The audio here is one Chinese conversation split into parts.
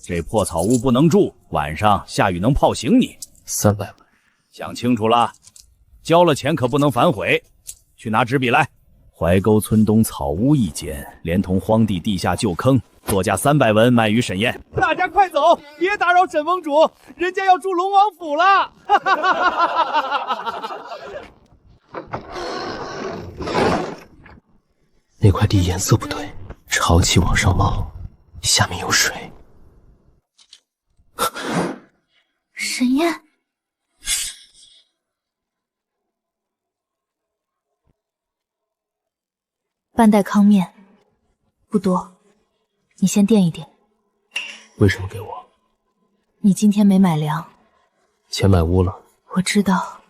这破草屋不能住，晚上下雨能泡醒你。300万，想清楚了，交了钱可不能反悔。去拿纸笔来。怀沟村东草屋一间，连同荒地地下旧坑，作价300文卖于沈燕。大家快走，别打扰沈翁主，人家要住龙王府了。那块地颜色不对，潮气往上冒，下面有水。沈燕，半袋糠面，不多，你先垫一点。为什么给我？你今天没买粮，钱买屋了。我知道，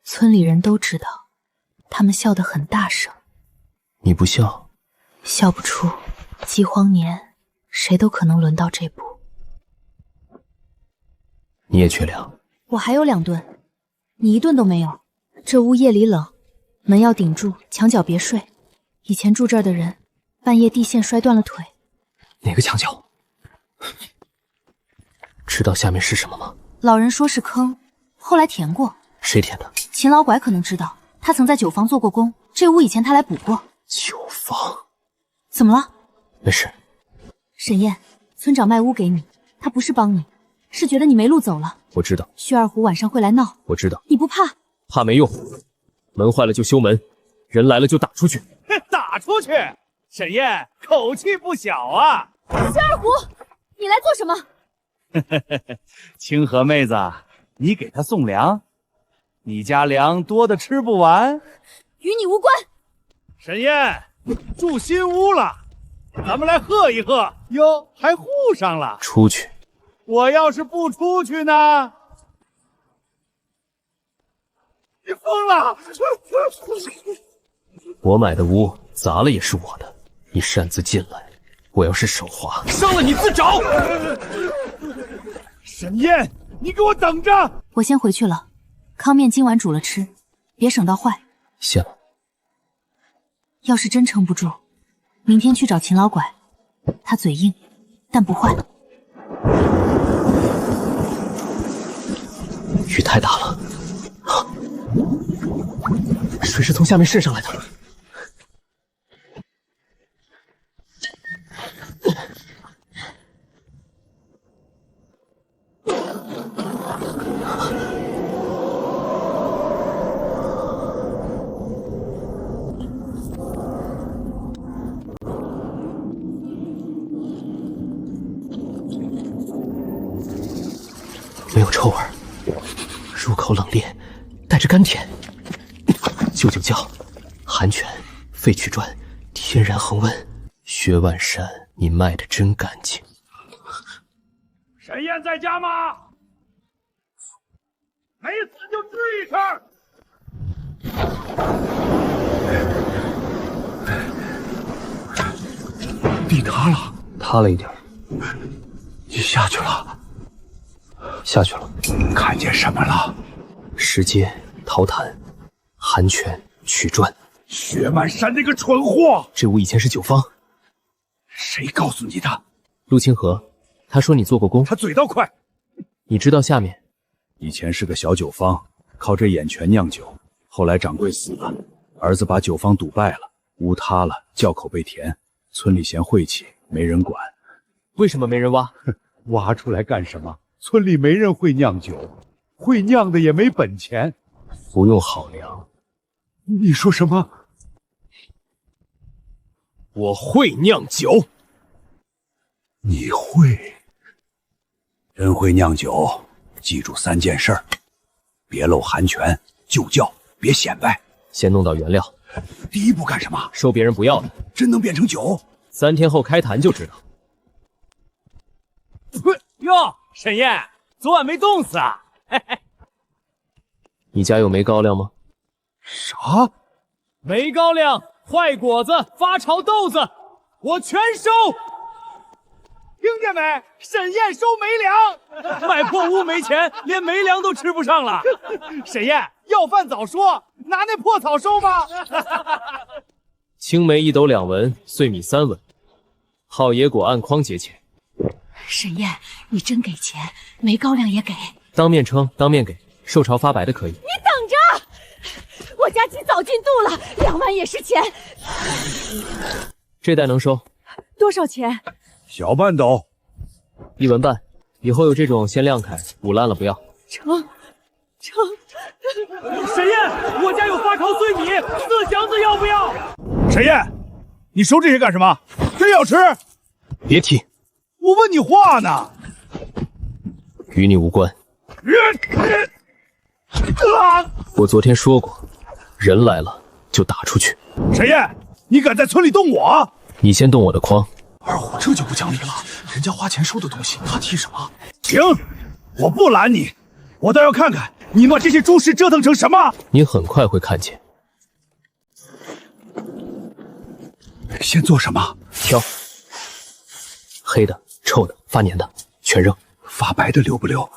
村里人都知道，他们笑得很大声。你不笑，笑不出。饥荒年，谁都可能轮到这步。你也缺粮？我还有2顿，你1顿都没有。这屋夜里冷，门要顶住，墙角别睡。以前住这儿的人，半夜地陷摔断了腿。哪个墙角？知道下面是什么吗？老人说是坑，后来填过。谁填的？秦老拐可能知道，他曾在酒坊做过工，这屋以前他来补过。酒坊？怎么了？没事。沈燕，村长卖屋给你，他不是帮你，是觉得你没路走了。我知道。薛二虎晚上会来闹。我知道。你不怕？怕没用，门坏了就修门，人来了就打出去。打出去！沈燕口气不小啊！薛二虎，你来做什么？清河妹子，你给他送粮，你家粮多的吃不完，与你无关。沈燕住新屋了，咱们来贺一贺。哟，还护上了。出去。我要是不出去呢？你疯了！我买的屋砸了也是我的，你擅自进来，我要是手滑，伤了你自找。沈燕，你给我等着！我先回去了，糠面今晚煮了吃，别省到坏。谢了。要是真撑不住，明天去找秦老拐，他嘴硬，但不坏。雨太大了，水是从下面渗上来的。没有臭味，入口冷冽，带着甘甜。舅舅叫寒泉、废曲传、天然恒温。薛万山，你卖的真干净。沈燕在家吗？没死就吱一声。地塌了，塌了一点。你下去了？下去了。看见什么了？石阶、陶坛、寒泉、曲传。薛万山那个蠢货！这屋以前是酒坊。谁告诉你的？陆清河，他说你做过工。他嘴倒快。你知道下面？以前是个小酒坊，靠这眼泉酿酒。后来掌柜死了，儿子把酒坊赌败了，屋塌了，窖口被填，村里嫌晦气，没人管。为什么没人挖？挖出来干什么？村里没人会酿酒，会酿的也没本钱。不用好粮。你说什么？我会酿酒。你会？真会酿酒，记住3件事儿：别漏寒泉，就窖，别显摆。先弄到原料。第一步干什么？收别人不要的。真能变成酒？3天后开坛就知道。哟，沈燕，昨晚没冻死啊？嘿嘿。你家有没高粱吗？啥？没高粱、坏果子、发潮豆子，我全收。听见没？沈燕收没粮，卖破屋没钱，连没粮都吃不上了。沈燕，要饭早说，拿那破草收吧。青梅1斗2文，碎米3文，好野果按筐结钱。沈燕，你真给钱，没高粱也给。当面称，当面给，受潮发白的可以。你等着，我家鸡早进肚了，2万也是钱。这袋能收？多少钱？小半斗1文半。以后有这种先晾开，捂烂了不要。成。沈燕，我家有发潮碎米，4箱子要不要？沈燕，你收这些干什么？真要吃？别提，我问你话呢。与你无关。我昨天说过，人来了就打出去。沈燕，你敢在村里动我？你先动我的筐。二虎这就不讲理了，人家花钱收的东西，他提什么？行，我不拦你，我倒要看看你把这些猪食折腾成什么。你很快会看见。先做什么？挑。黑的、臭的、发黏的，全扔。发白的留不留？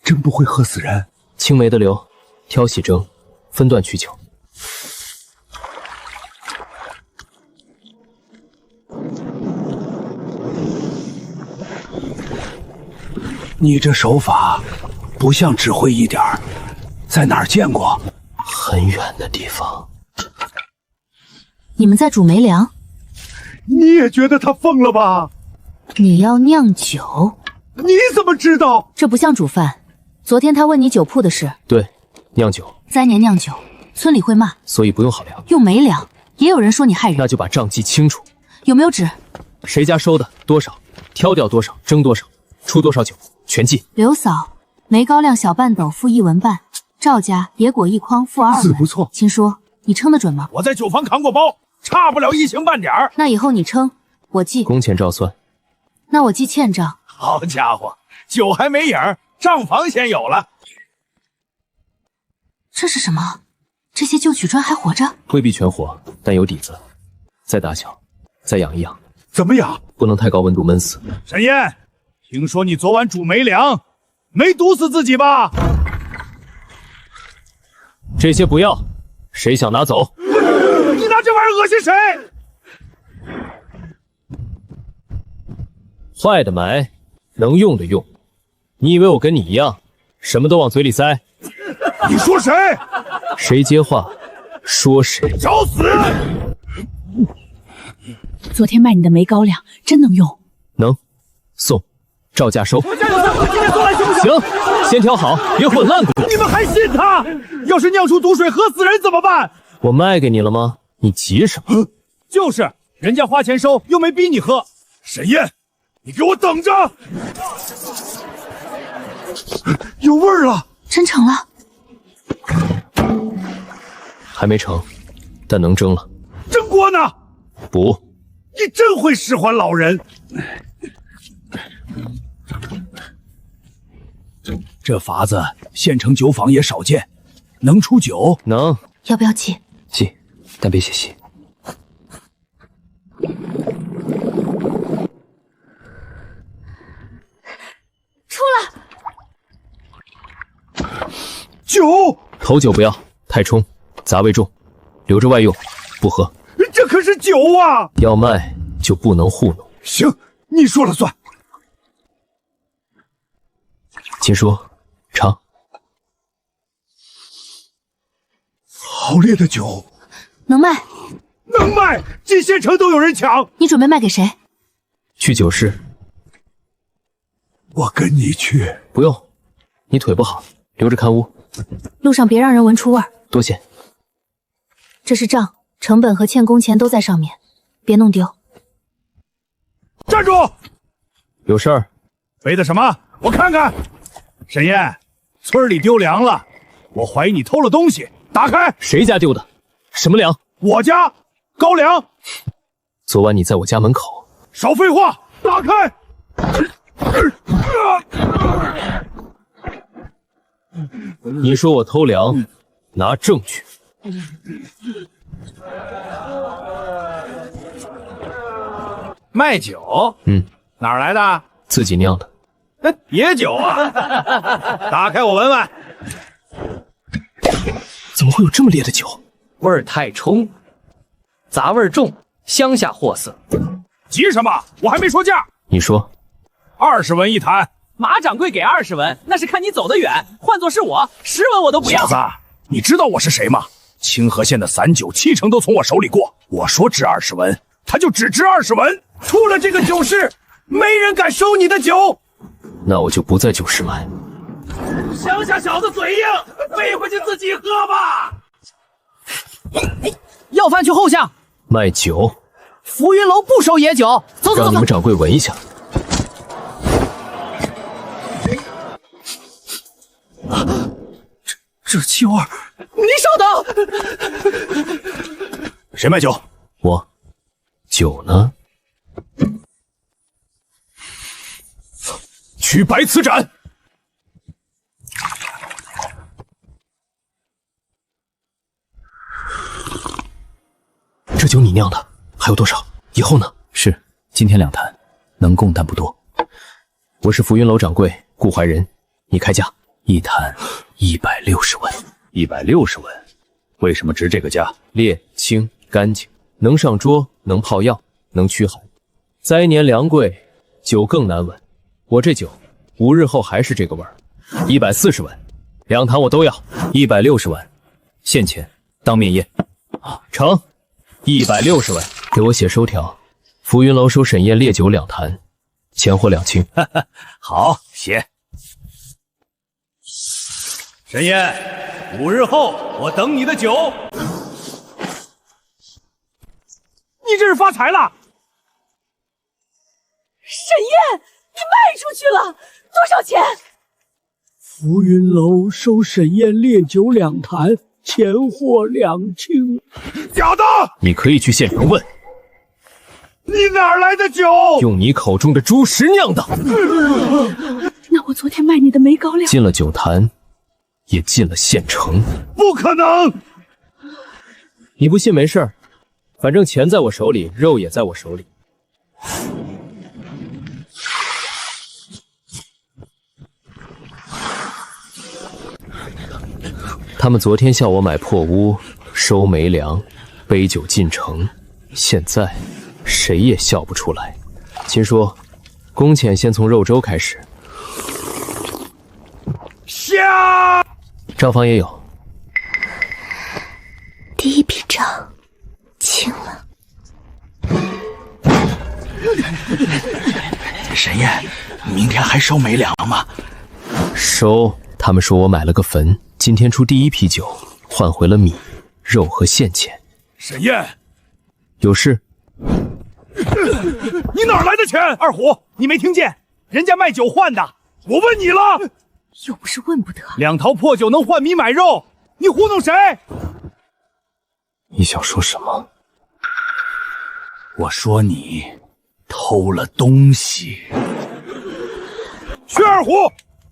真不会喝死人。青霉的留，挑细蒸，分段去腥。你这手法不像指挥一点儿，在哪儿见过？很远的地方。你们在煮梅粮？你也觉得他疯了吧？你要酿酒？你怎么知道？这不像煮饭。昨天他问你酒铺的事。对，酿酒。灾年酿酒，村里会骂，所以不用好粮。用梅粮，也有人说你害人。那就把账记清楚。有没有纸？谁家收的多少，挑掉多少，蒸多少，出多少酒，全记。刘嫂，梅高粱小半斗付1文半，赵家野果1筐付2文。字不错。秦说，你称得准吗？我在酒坊扛过包，差不了1星半点儿。那以后你称，我记。工钱照算。那我记欠账。好家伙，酒还没影儿，账房先有了。这是什么？这些旧曲砖还活着？未必全活，但有底子。再打小，再养一养。怎么样？不能太高温度闷死。沈燕，听说你昨晚煮梅粮，没毒死自己吧？这些不要，谁想拿走？你拿这玩意儿恶心谁？坏的埋，能用的用。你以为我跟你一样，什么都往嘴里塞？你说谁？谁接话，说谁。找死！昨天卖你的梅高粱真能用？能，送，照价收。行，先挑好，别混烂给我。你们还信他？要是酿出毒水喝死人怎么办？我卖给你了吗？你急什么？就是，人家花钱收，又没逼你喝。沈燕，你给我等着！有味儿了，真成了。还没成，但能蒸了。蒸锅呢？不。你真会使唤老人。这法子县城酒坊也少见，能出酒？能。要不要记？记，但别写细。出了酒，头酒不要太冲，杂味重，留着外用，不喝。这可是酒啊！要卖就不能糊弄。行，你说了算。秦叔，尝。好烈的酒，能卖？能卖！进县城都有人抢。你准备卖给谁？去酒市。我跟你去。不用，你腿不好，留着看屋。路上别让人闻出味儿。多谢。这是账，成本和欠工钱都在上面，别弄丢。站住！有事儿？背的什么？我看看。沈燕，村里丢粮了，我怀疑你偷了东西，打开。谁家丢的？什么粮？我家高粱。昨晚你在我家门口。少废话，打开。你说我偷粮，拿证据。卖酒？哪儿来的？自己酿的。野酒啊！打开我闻闻。怎么会有这么烈的酒？味儿太冲，杂味重，乡下货色。急什么？我还没说价。你说， 20文一坛。马掌柜给20文，那是看你走得远。换作是我，10文我都不要。小子，你知道我是谁吗？清河县的散酒70%都从我手里过。我说值20文，他就只值20文。出了这个酒市，没人敢收你的酒。那我就不在酒市卖。乡下小子嘴硬，背回去自己喝吧。要饭去后巷。卖酒。浮云楼不收野酒。走走走。让你们掌柜闻一下。这气味，你稍等。谁卖酒？我。酒呢？取白瓷斩。这酒你酿的，还有多少？以后呢？是，今天2坛，能供但不多。我是浮云楼掌柜顾怀仁，你开价。1坛160文。160文，为什么值这个价？烈、清、干净，能上桌，能泡药，能驱寒。灾年粮贵，酒更难闻。我这酒5日后还是这个味儿。140文，2坛我都要。160文，现钱，当面验。成。160文，给我写收条。浮云楼收沈宴烈酒2坛，钱货2清。好，写。沈燕，5日后我等你的酒。你这是发财了！沈燕，你卖出去了，多少钱？浮云楼收沈宴烈酒2坛，钱货2清。假的！你可以去县城问，你哪来的酒？用你口中的猪食酿的。那我昨天卖你的梅高粱进了酒坛，也进了县城。不可能！你不信没事儿，反正钱在我手里，肉也在我手里。他们昨天笑我买破屋，收没粮，杯酒进城，现在谁也笑不出来。秦叔，工钱先从肉粥开始。下账房也有。第一笔账清了。沈燕，明天还收没粮吗？收。他们说我买了个坟，今天出第1批酒，换回了米、肉和现钱。沈燕，有事？你哪来的钱？二虎，你没听见？人家卖酒换的。我问你了，又不是问不得。 2套破酒能换米买肉，你糊弄谁？你想说什么？我说你偷了东西。薛二虎，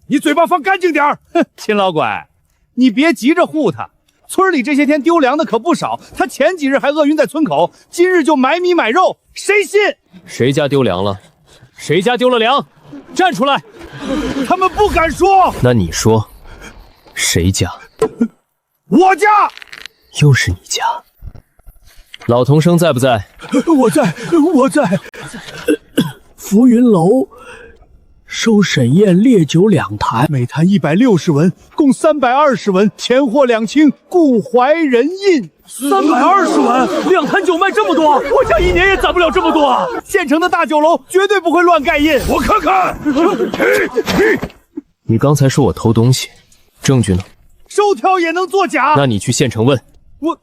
你嘴巴放干净点儿！哼，秦老拐，你别急着护他。村里这些天丢粮的可不少，他前几日还饿晕在村口，今日就买米买肉，谁信？谁家丢粮了？谁家丢了粮？站出来！他们不敢说。那你说，谁家？我家。又是你家。老童生在不在？我在。浮云楼收沈宴烈酒2坛，每坛160文，共320文，钱货2清，顾怀仁印。320文，2坛酒卖这么多，我家1年也攒不了这么多啊！县城的大酒楼绝对不会乱盖印。我看看，你刚才说我偷东西，证据呢？收条也能作假？那你去县城问。我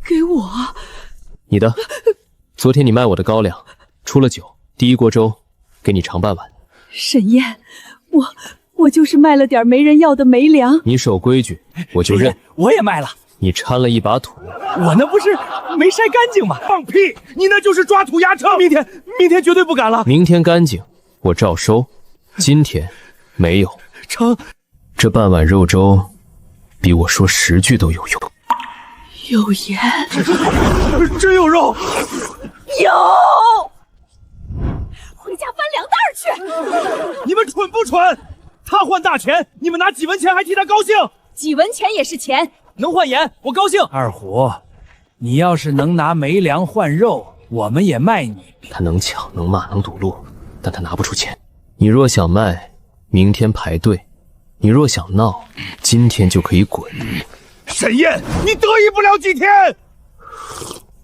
给我你的。昨天你卖我的高粱，出了酒，第1锅粥给你尝半碗。沈燕，我就是卖了点没人要的梅粮。你守规矩，我就认。我也卖了。你掺了一把土，我那不是没筛干净吗？放屁！你那就是抓土压秤。明天绝对不敢了。明天干净，我照收。今天没有。成。这半碗肉粥，比我说10句都有用。有盐，真有肉。有。回家翻粮袋去！你们蠢不蠢？他换大钱，你们拿几文钱还替他高兴？几文钱也是钱。能换盐，我高兴。二虎，你要是能拿梅粮换肉，我们也卖你。他能抢能骂能堵路，但他拿不出钱。你若想卖，明天排队；你若想闹，今天就可以滚。沈燕，你得意不了几天。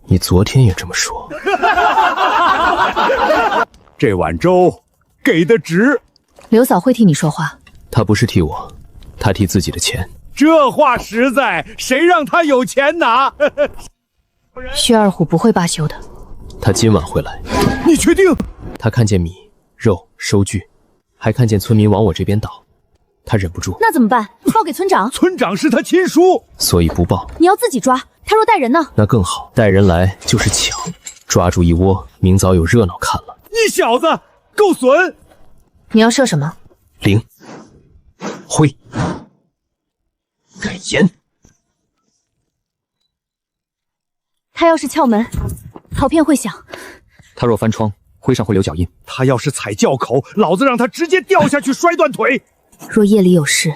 你昨天也这么说。这碗粥给的值。刘嫂会替你说话。他不是替我，他替自己的钱。这话实在，谁让他有钱拿？薛二虎不会罢休的。他今晚会来。你确定？他看见米、肉、收据，还看见村民往我这边倒，他忍不住。那怎么办？报给村长。村长是他亲属，所以不报。你要自己抓，他若带人呢？那更好，带人来就是抢，抓住一窝，明早有热闹看了。你小子够损！你要射什么？零。灰。改盐。他要是撬门，陶片会响。他若翻窗，灰上会留脚印。他要是踩轿口，老子让他直接掉下去摔断腿。若夜里有事，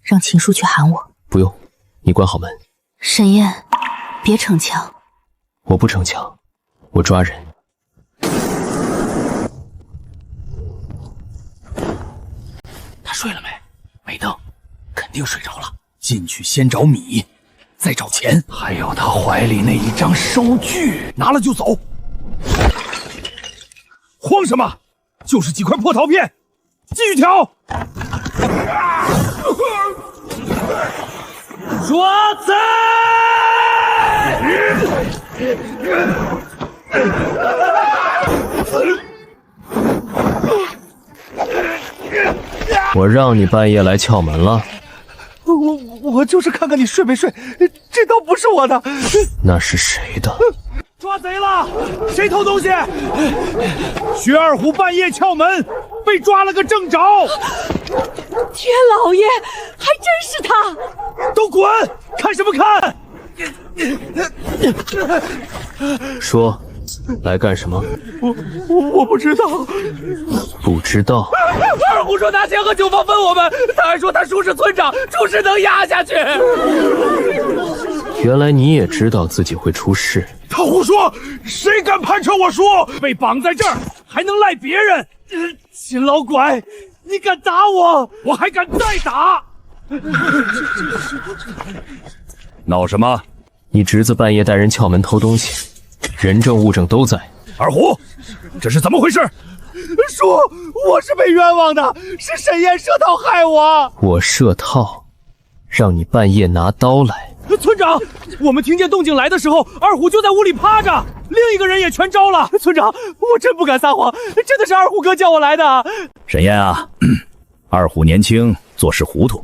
让秦叔去喊我。不用，你关好门。沈燕，别逞强。我不逞强，我抓人。他睡了没？没动，肯定睡着了。进去先找米，再找钱，还有他怀里那一张收据，拿了就走。慌什么？就是几块破陶片，继续挑。抓贼！我让你半夜来撬门了。我就是看看你睡没睡，这刀不是我的。那是谁的？抓贼了！谁偷东西？薛二虎半夜撬门，被抓了个正着。天老爷，还真是他！都滚！看什么看？说，来干什么？我不知道。不知道。二虎说拿钱和酒坊分我们，他还说他叔是村长，出事能压下去。原来你也知道自己会出事。他胡说！谁敢判扯我叔？被绑在这儿还能赖别人？秦老拐，你敢打我，我还敢再打！闹什么？你侄子半夜带人撬门偷东西，人证物证都在。二虎，这是怎么回事？叔，我是被冤枉的，是沈燕设套害我。我设套，让你半夜拿刀来。村长，我们听见动静来的时候，二虎就在屋里趴着，另一个人也全招了。村长，我真不敢撒谎，真的是二虎哥叫我来的。沈燕啊，二虎年轻，做事糊涂，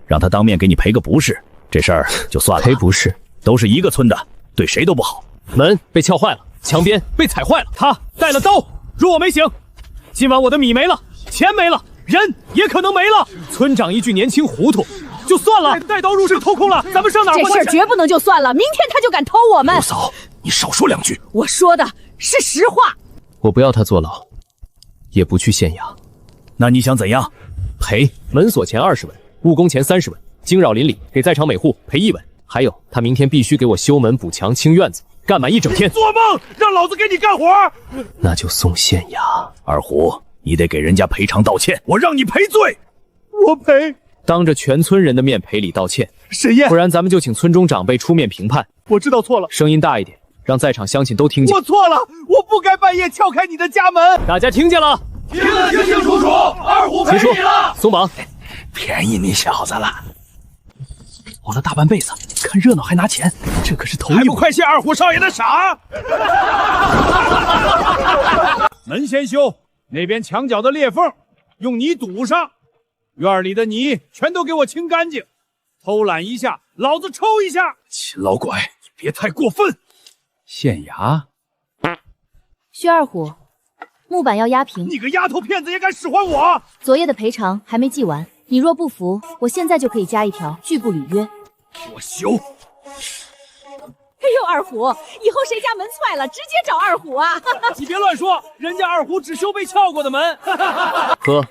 让他当面给你赔个不是，这事儿就算了。赔不是，都是一个村的，对谁都不好。门被撬坏了，墙边被踩坏了，他带了刀，若我没醒，今晚我的米没了，钱没了，人也可能没了。村长一句年轻糊涂就算了，带刀入室偷空了，咱们上哪儿这事儿绝不能就算了，明天他就敢偷我们。嫂，你少说两句。我说的是实话。我不要他坐牢，也不去县衙。那你想怎样？赔门锁钱20文，误工钱30文，惊扰邻里，给在场每户赔1文。还有，他明天必须给我修门、补墙、清院子，干满1整天。做梦！让老子给你干活！那就送县衙。二虎，你得给人家赔偿道歉。我让你赔罪，我赔。当着全村人的面赔礼道歉，沈燕，不然咱们就请村中长辈出面评判。我知道错了，声音大一点，让在场乡亲都听见。我错了，我不该半夜撬开你的家门。大家听见了？听得清清楚楚，二虎赔你了。松绑，便宜你小子了。熬了大半辈子，看热闹还拿钱，这可是头一回。还不快谢二虎少爷的赏！门先修，那边墙角的裂缝用泥堵上，院里的泥全都给我清干净。偷懒一下，老子抽一下！秦老拐，你别太过分。县衙，薛二虎，木板要压平。你个丫头片子也敢使唤我！昨夜的赔偿还没计完，你若不服，我现在就可以加一条拒不履约。我修。哎呦，二虎，以后谁家门踹了，直接找二虎啊！你别乱说，人家二虎只修被撬过的门。喝，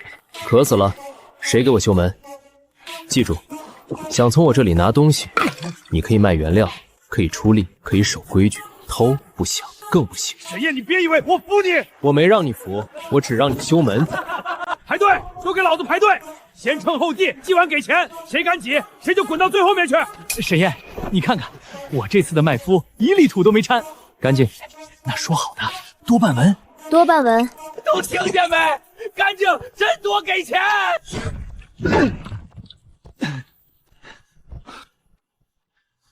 渴死了，谁给我修门？记住，想从我这里拿东西，你可以卖原料，可以出力，可以守规矩，偷不行。更不行。沈烨，你别以为我服你！我没让你服，我只让你修门。排队，都给老子排队！先称后计，计完给钱，谁敢挤，谁就滚到最后面去。沈烨，你看看，我这次的麦麸一粒土都没掺，干净。那说好的多半文，多半文。都听见没？干净，真多给钱！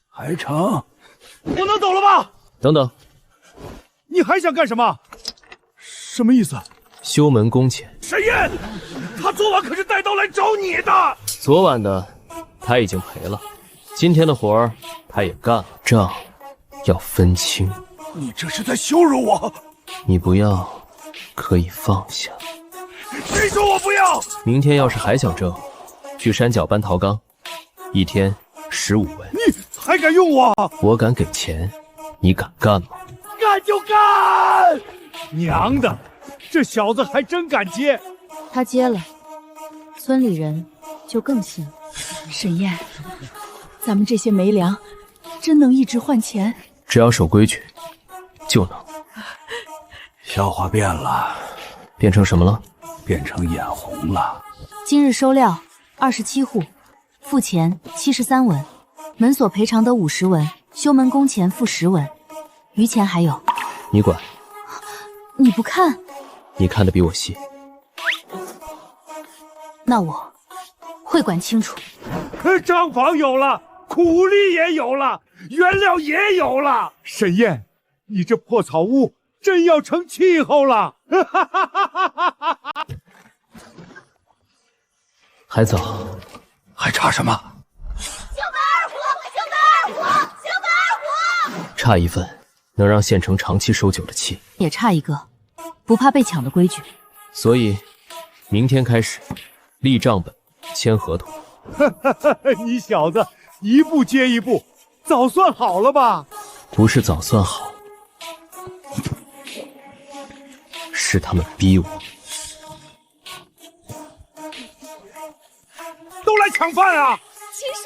还成？我能走了吧？等等，你还想干什么？什么意思？修门工钱。沈烨，他昨晚可是带刀来找你的。昨晚的他已经赔了，今天的活儿他也干了，账要分清。你这是在羞辱我！你不要，可以放下。谁说我不要？明天要是还想挣，去山脚搬陶缸，一天15文。你还敢用我？我敢给钱，你敢干吗？干就干！娘的，这小子还真敢接。他接了，村里人就更信了。沈烨，咱们这些没粮，真能一直换钱？只要守规矩，就能。笑话变了，变成什么了？变成眼红了。今日收料27户，付钱73文，门锁赔偿得50文，修门工钱付10文，余钱还有。你管？你不看？你看得比我细。那我会管清楚。账房有了，苦力也有了，原料也有了。沈烨，你这破草屋真要成气候了。还早，还差什么？兴门二虎，兴门二虎，兴门二虎！差一份能让县城长期收酒的气，也差一个不怕被抢的规矩。所以明天开始立账本，签合同。你小子一步接一步，早算好了吧？不是早算好，是他们逼我。都来抢饭啊！秦叔，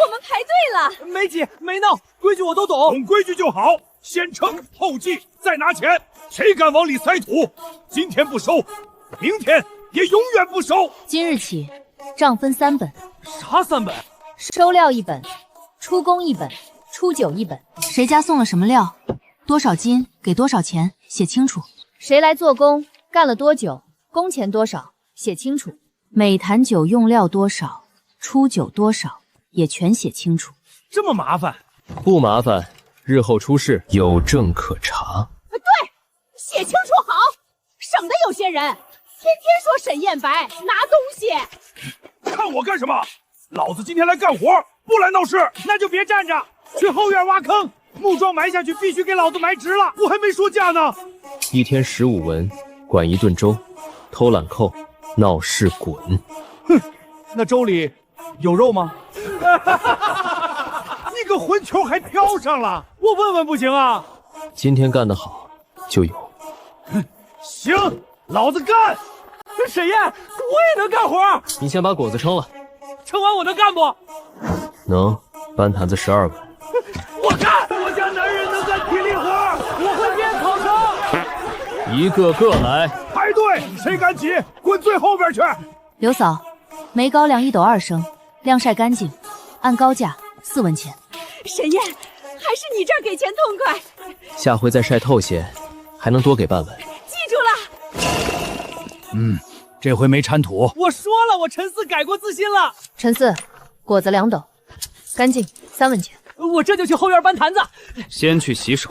我们排队了。没挤没闹，规矩我都懂。懂规矩就好，先称后计，再拿钱。谁敢往里塞土，今天不收，明天也永远不收。今日起，账分3本。啥3本？收料1本，出工1本，出酒1本。谁家送了什么料，多少斤，给多少钱，写清楚。谁来做工，干了多久，工钱多少，写清楚。每坛酒用料多少，出酒多少，也全写清楚。这么麻烦？不麻烦，日后出事有证可查。对，写清楚好，省得有些人天天说沈烨白拿东西。看我干什么？老子今天来干活，不来闹事。那就别站着，去后院挖坑，木桩埋下去，必须给老子埋直了。我还没说价呢。一天15文，管1顿粥，偷懒扣，闹事滚。哼，那粥里有肉吗？你个混球还飘上了，我问问不行啊？今天干得好，就有。行，老子干。沈烨，我也能干活。你先把果子称了，称完我能干不？能。搬坛子12文。我干！我家男人能干体力活，我会编烤绳。一个个来，排队，谁敢挤，滚最后边去。刘嫂，煤高粱1斗2升，晾晒干净，按高价4文钱。沈烨，还是你这儿给钱痛快。下回再晒透些，还能多给半文。记住了。这回没掺土。我说了，我陈四改过自新了。陈四，果子2斗，干净3文钱。我这就去后院搬坛子。先去洗手。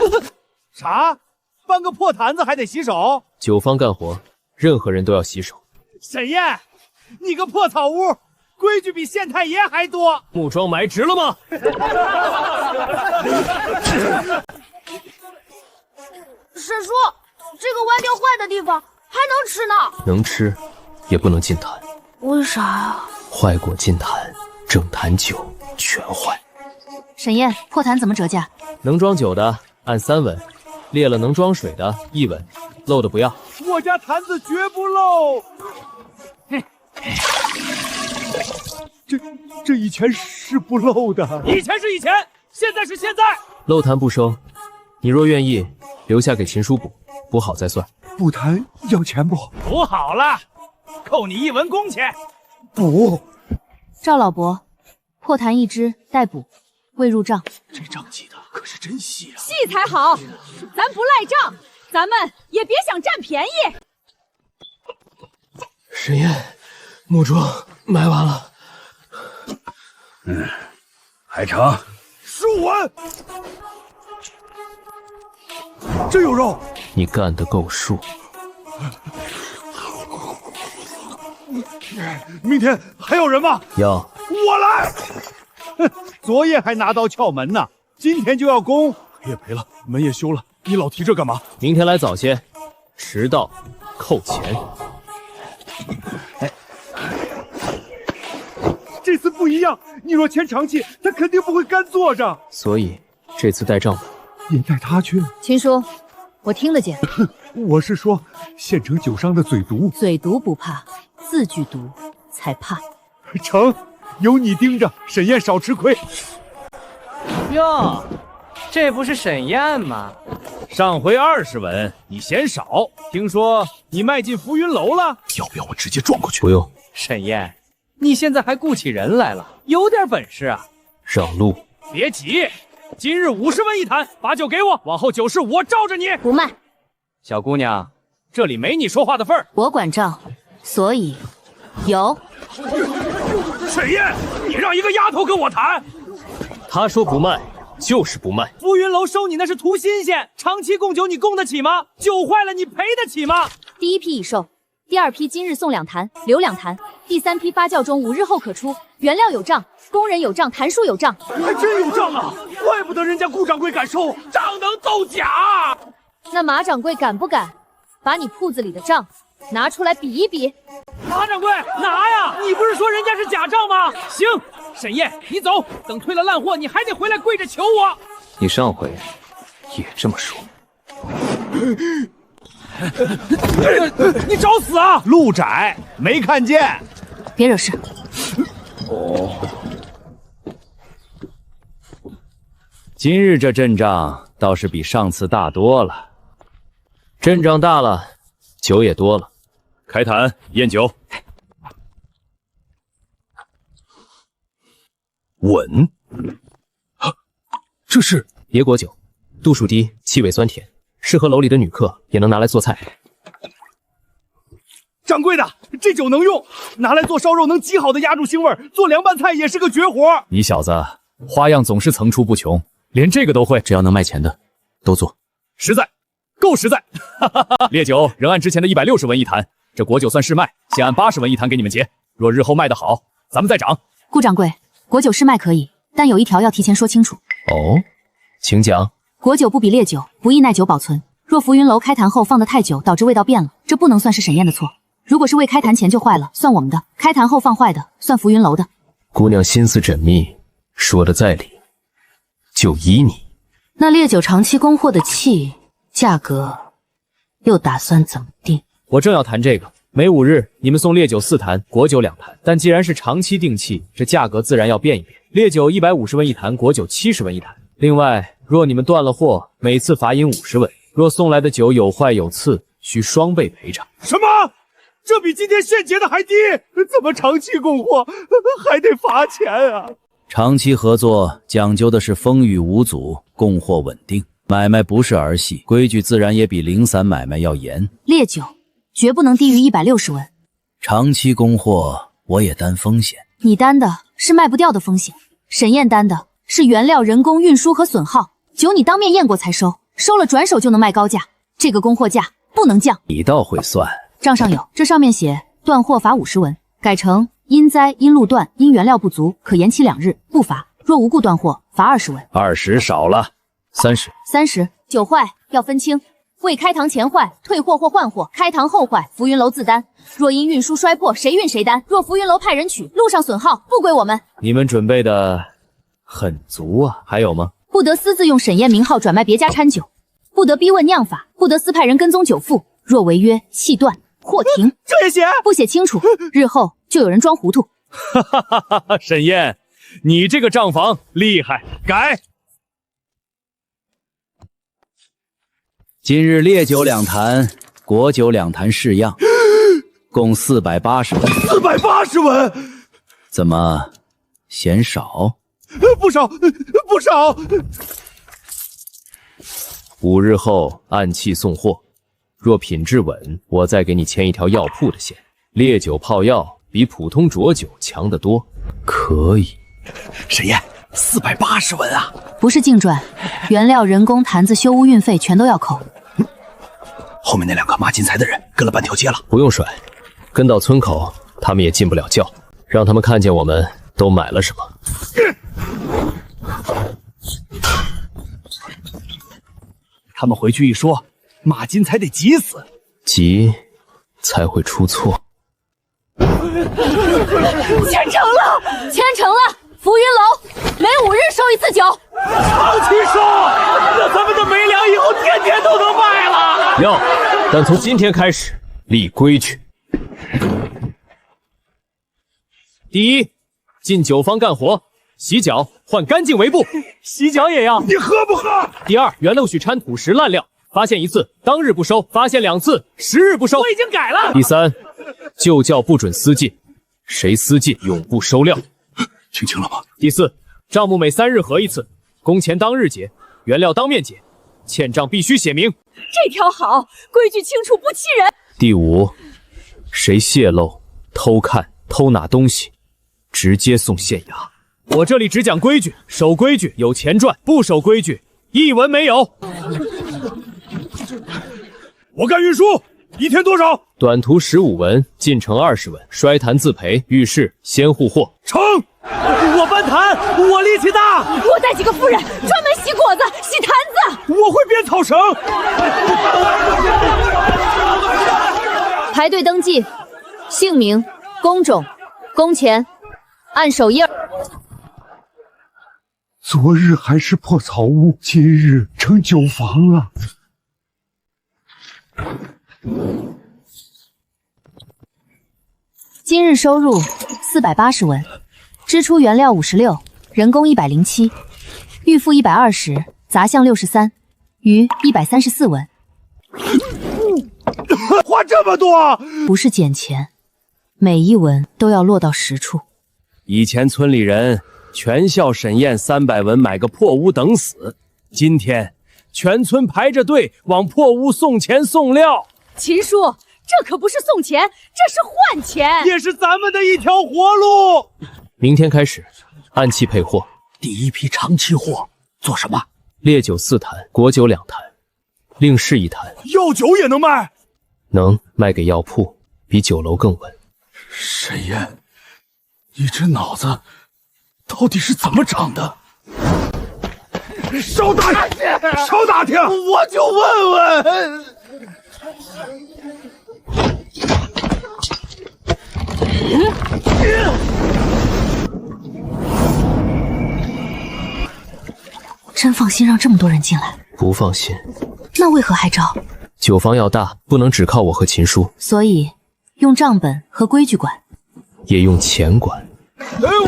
啥？搬个破坛子还得洗手？酒坊干活，任何人都要洗手。沈烨，你个破草屋，规矩比县太爷还多。木桩埋直了吗？沈叔，这个歪掉坏的地方还能吃呢。能吃，也不能进坛。为啥呀？坏果进坛，整坛酒全坏。沈烨，破坛怎么折价？能装酒的按3文，裂了能装水的1文，漏的不要。我家坛子绝不漏。这以前是不漏的。以前是以前，现在是现在。漏坛不收，你若愿意，留下给秦叔补，补好再算。不谈要钱不？补好了，扣你1文工钱。补。赵老伯，破坛1只，待补，未入账。这账记得可是真细啊！细才好，咱不赖账，咱们也别想占便宜。沈燕，木桩埋完了。还成。15文。真有肉！你干得够数。明天还有人吗？要。我来。哼，昨夜还拿刀撬门呢，今天就要攻。也赔了，门也修了，你老提这干嘛？明天来早些，迟到扣钱。这次不一样，你若签长期，他肯定不会干坐着。所以这次带账本也带他去。秦叔，我听得见。我是说，县城酒商的嘴毒。嘴毒不怕，字句毒才怕。成，有你盯着，沈燕少吃亏。哟，这不是沈燕吗？上回20文，你嫌少。听说你迈进浮云楼了，要不要我直接撞过去？不用。沈燕，你现在还雇起人来了，有点本事啊！让路。别急，今日50文一坛，把酒给我，往后酒事我罩着你。不卖。小姑娘，这里没你说话的份儿。我管账，所以有。沈燕，你让一个丫头跟我谈？他说不卖，就是不卖。浮云楼收你那是图新鲜，长期供酒你供得起吗？酒坏了你赔得起吗？第1批已售，第2批今日送2坛，留2坛，第3批发酵中5日后可出。原料有账，工人有账，坛数有账。还真有账啊！怪不得人家顾掌柜敢收，账能造假。那马掌柜敢不敢把你铺子里的账拿出来比一比？马掌柜，拿呀！你不是说人家是假账吗？行，沈燕，你走，等退了烂货，你还得回来跪着求我。你上回也这么说。你找死啊！路窄，没看见。别惹事。今日这阵仗倒是比上次大多了。阵仗大了，酒也多了。开坛验酒。稳。这是野果酒，度数低，气味酸甜，适合楼里的女客，也能拿来做菜。掌柜的，这酒能用，拿来做烧肉能极好的压住腥味，做凉拌菜也是个绝活。你小子花样总是层出不穷，连这个都会。只要能卖钱的，都做。实在，够实在。烈酒仍按之前的160文一坛，这果酒算试卖，先按80文一坛给你们结。若日后卖得好，咱们再涨。顾掌柜，果酒试卖可以，但有一条要提前说清楚。哦，请讲。果酒不比烈酒，不易耐久保存。若浮云楼开坛后放得太久，导致味道变了，这不能算是沈燕的错。如果是未开坛前就坏了，算我们的；开坛后放坏的，算浮云楼的。姑娘心思缜密，说的在理，就依你。那烈酒长期供货的气，价格又打算怎么定？我正要谈这个。每5日你们送烈酒4坛，果酒2坛，但既然是长期定期，这价格自然要变一变。烈酒150文一坛，果酒70文一坛。另外，若你们断了货，每次罚银50文。若送来的酒有坏有刺，需双倍赔偿。什么？这比今天现结的还低？怎么长期供货还得罚钱啊？长期合作讲究的是风雨无阻，供货稳定。买卖不是儿戏，规矩自然也比零散买卖要严。烈酒绝不能低于160文。长期供货，我也担风险。你担的是卖不掉的风险，沈燕担的是原料、人工、运输和损耗。酒你当面验过才收，收了转手就能卖高价，这个供货价不能降。你倒会算。账上有，这上面写断货罚50文，改成因灾、因路断、因原料不足，可延期2日，不罚。若无故断货，罚20文。20少了，30。30，酒坏要分清，未开堂前坏，退货或换货；开堂后坏，浮云楼自担。若因运输衰破，谁运谁担。若浮云楼派人取，路上损耗不归我们。你们准备的很足啊，还有吗？不得私自用沈燕名号转卖别家掺酒，不得逼问酿法，不得私派人跟踪酒妇。若违约，弃断。或停，这也写？不写清楚，日后就有人装糊涂。沈燕，你这个账房厉害，改。今日烈酒2坛，果酒2坛式样，共480文。480文，怎么嫌少？不少，不少。 5日后按期送货，若品质稳，我再给你签一条药铺的线。烈酒泡药比普通浊酒强得多，可以。沈燕，480文啊！不是净赚，原料、人工、坛子、修屋、运费全都要扣。后面那2个骂金财的人跟了半条街了，不用甩，跟到村口，他们也进不了轿，让他们看见我们都买了什么。他们回去一说，马金才得急死，急才会出错。签成了，签成了！浮云楼每5日收一次酒，长期收，那咱们的梅粮以后天天都能卖了。要，但从今天开始立规矩。第一，进酒坊干活，洗脚换干净为部，洗脚也要。你喝不喝？第二，原路许掺土石烂料，发现1次当日不收，发现2次10日不收。我已经改了。第三，旧窖不准私进，谁私进永不收料。听清了吗？第四，账目每3日核1次，工钱当日结，原料当面结，欠账必须写明。这条好，规矩清楚不欺人。第五，谁泄露、偷看、偷拿东西，直接送县衙。我这里只讲规矩，守规矩有钱赚，不守规矩1文没有。我干运输，1天多少？短途15文，进城20文，衰坛自赔，浴室先护货。成。我搬坛，我力气大。我带几个夫人，专门洗果子、洗坛子。我会编草绳。排队登记，姓名、工种、工钱，按手印。昨日还是破草屋，今日成酒坊了。今日收入480文，支出原料56，人工107，预付120，杂项63，余134文。花这么多？不是捡钱，每1文都要落到实处。以前村里人全校沈燕300文买个破屋等死，今天全村排着队往破屋送钱送料。秦叔，这可不是送钱，这是换钱，也是咱们的一条活路。明天开始按期配货，第一批长期货做什么？烈酒4坛，果酒2坛，另式1坛。药酒也能卖？能卖给药铺，比酒楼更稳。沈燕，你这脑子到底是怎么长的？少打听，少打听，我就问问。真放心让这么多人进来？不放心。那为何还招？酒坊要大，不能只靠我和秦叔，所以用账本和规矩管，也用钱管。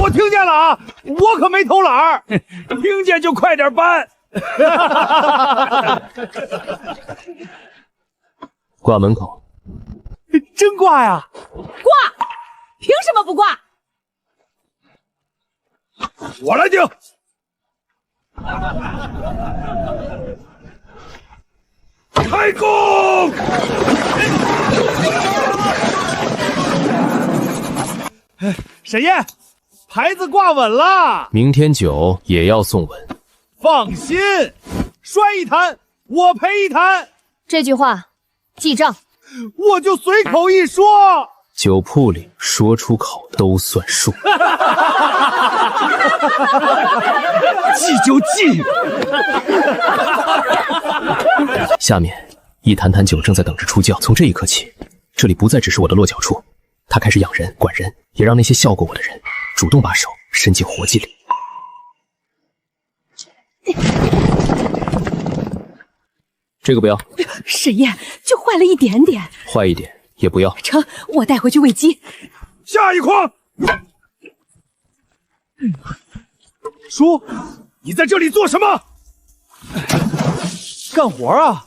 我听见了啊，我可没偷懒儿，听见就快点搬。挂门口。真挂呀？挂，凭什么不挂？我来定。开工！沈燕，牌子挂稳了，明天酒也要送稳。放心，摔1坛我赔1坛。这句话记账。我就随口一说，酒铺里说出口的都算数。记就记。下面一坛坛酒正在等着出窖，从这一刻起，这里不再只是我的落脚处，他开始养人管人，也让那些笑过我的人主动把手伸进活计里。这个不要，沈燕，就坏了一点点，坏一点也不要。成，我带回去喂鸡。下一筐。叔，你在这里做什么？干活啊。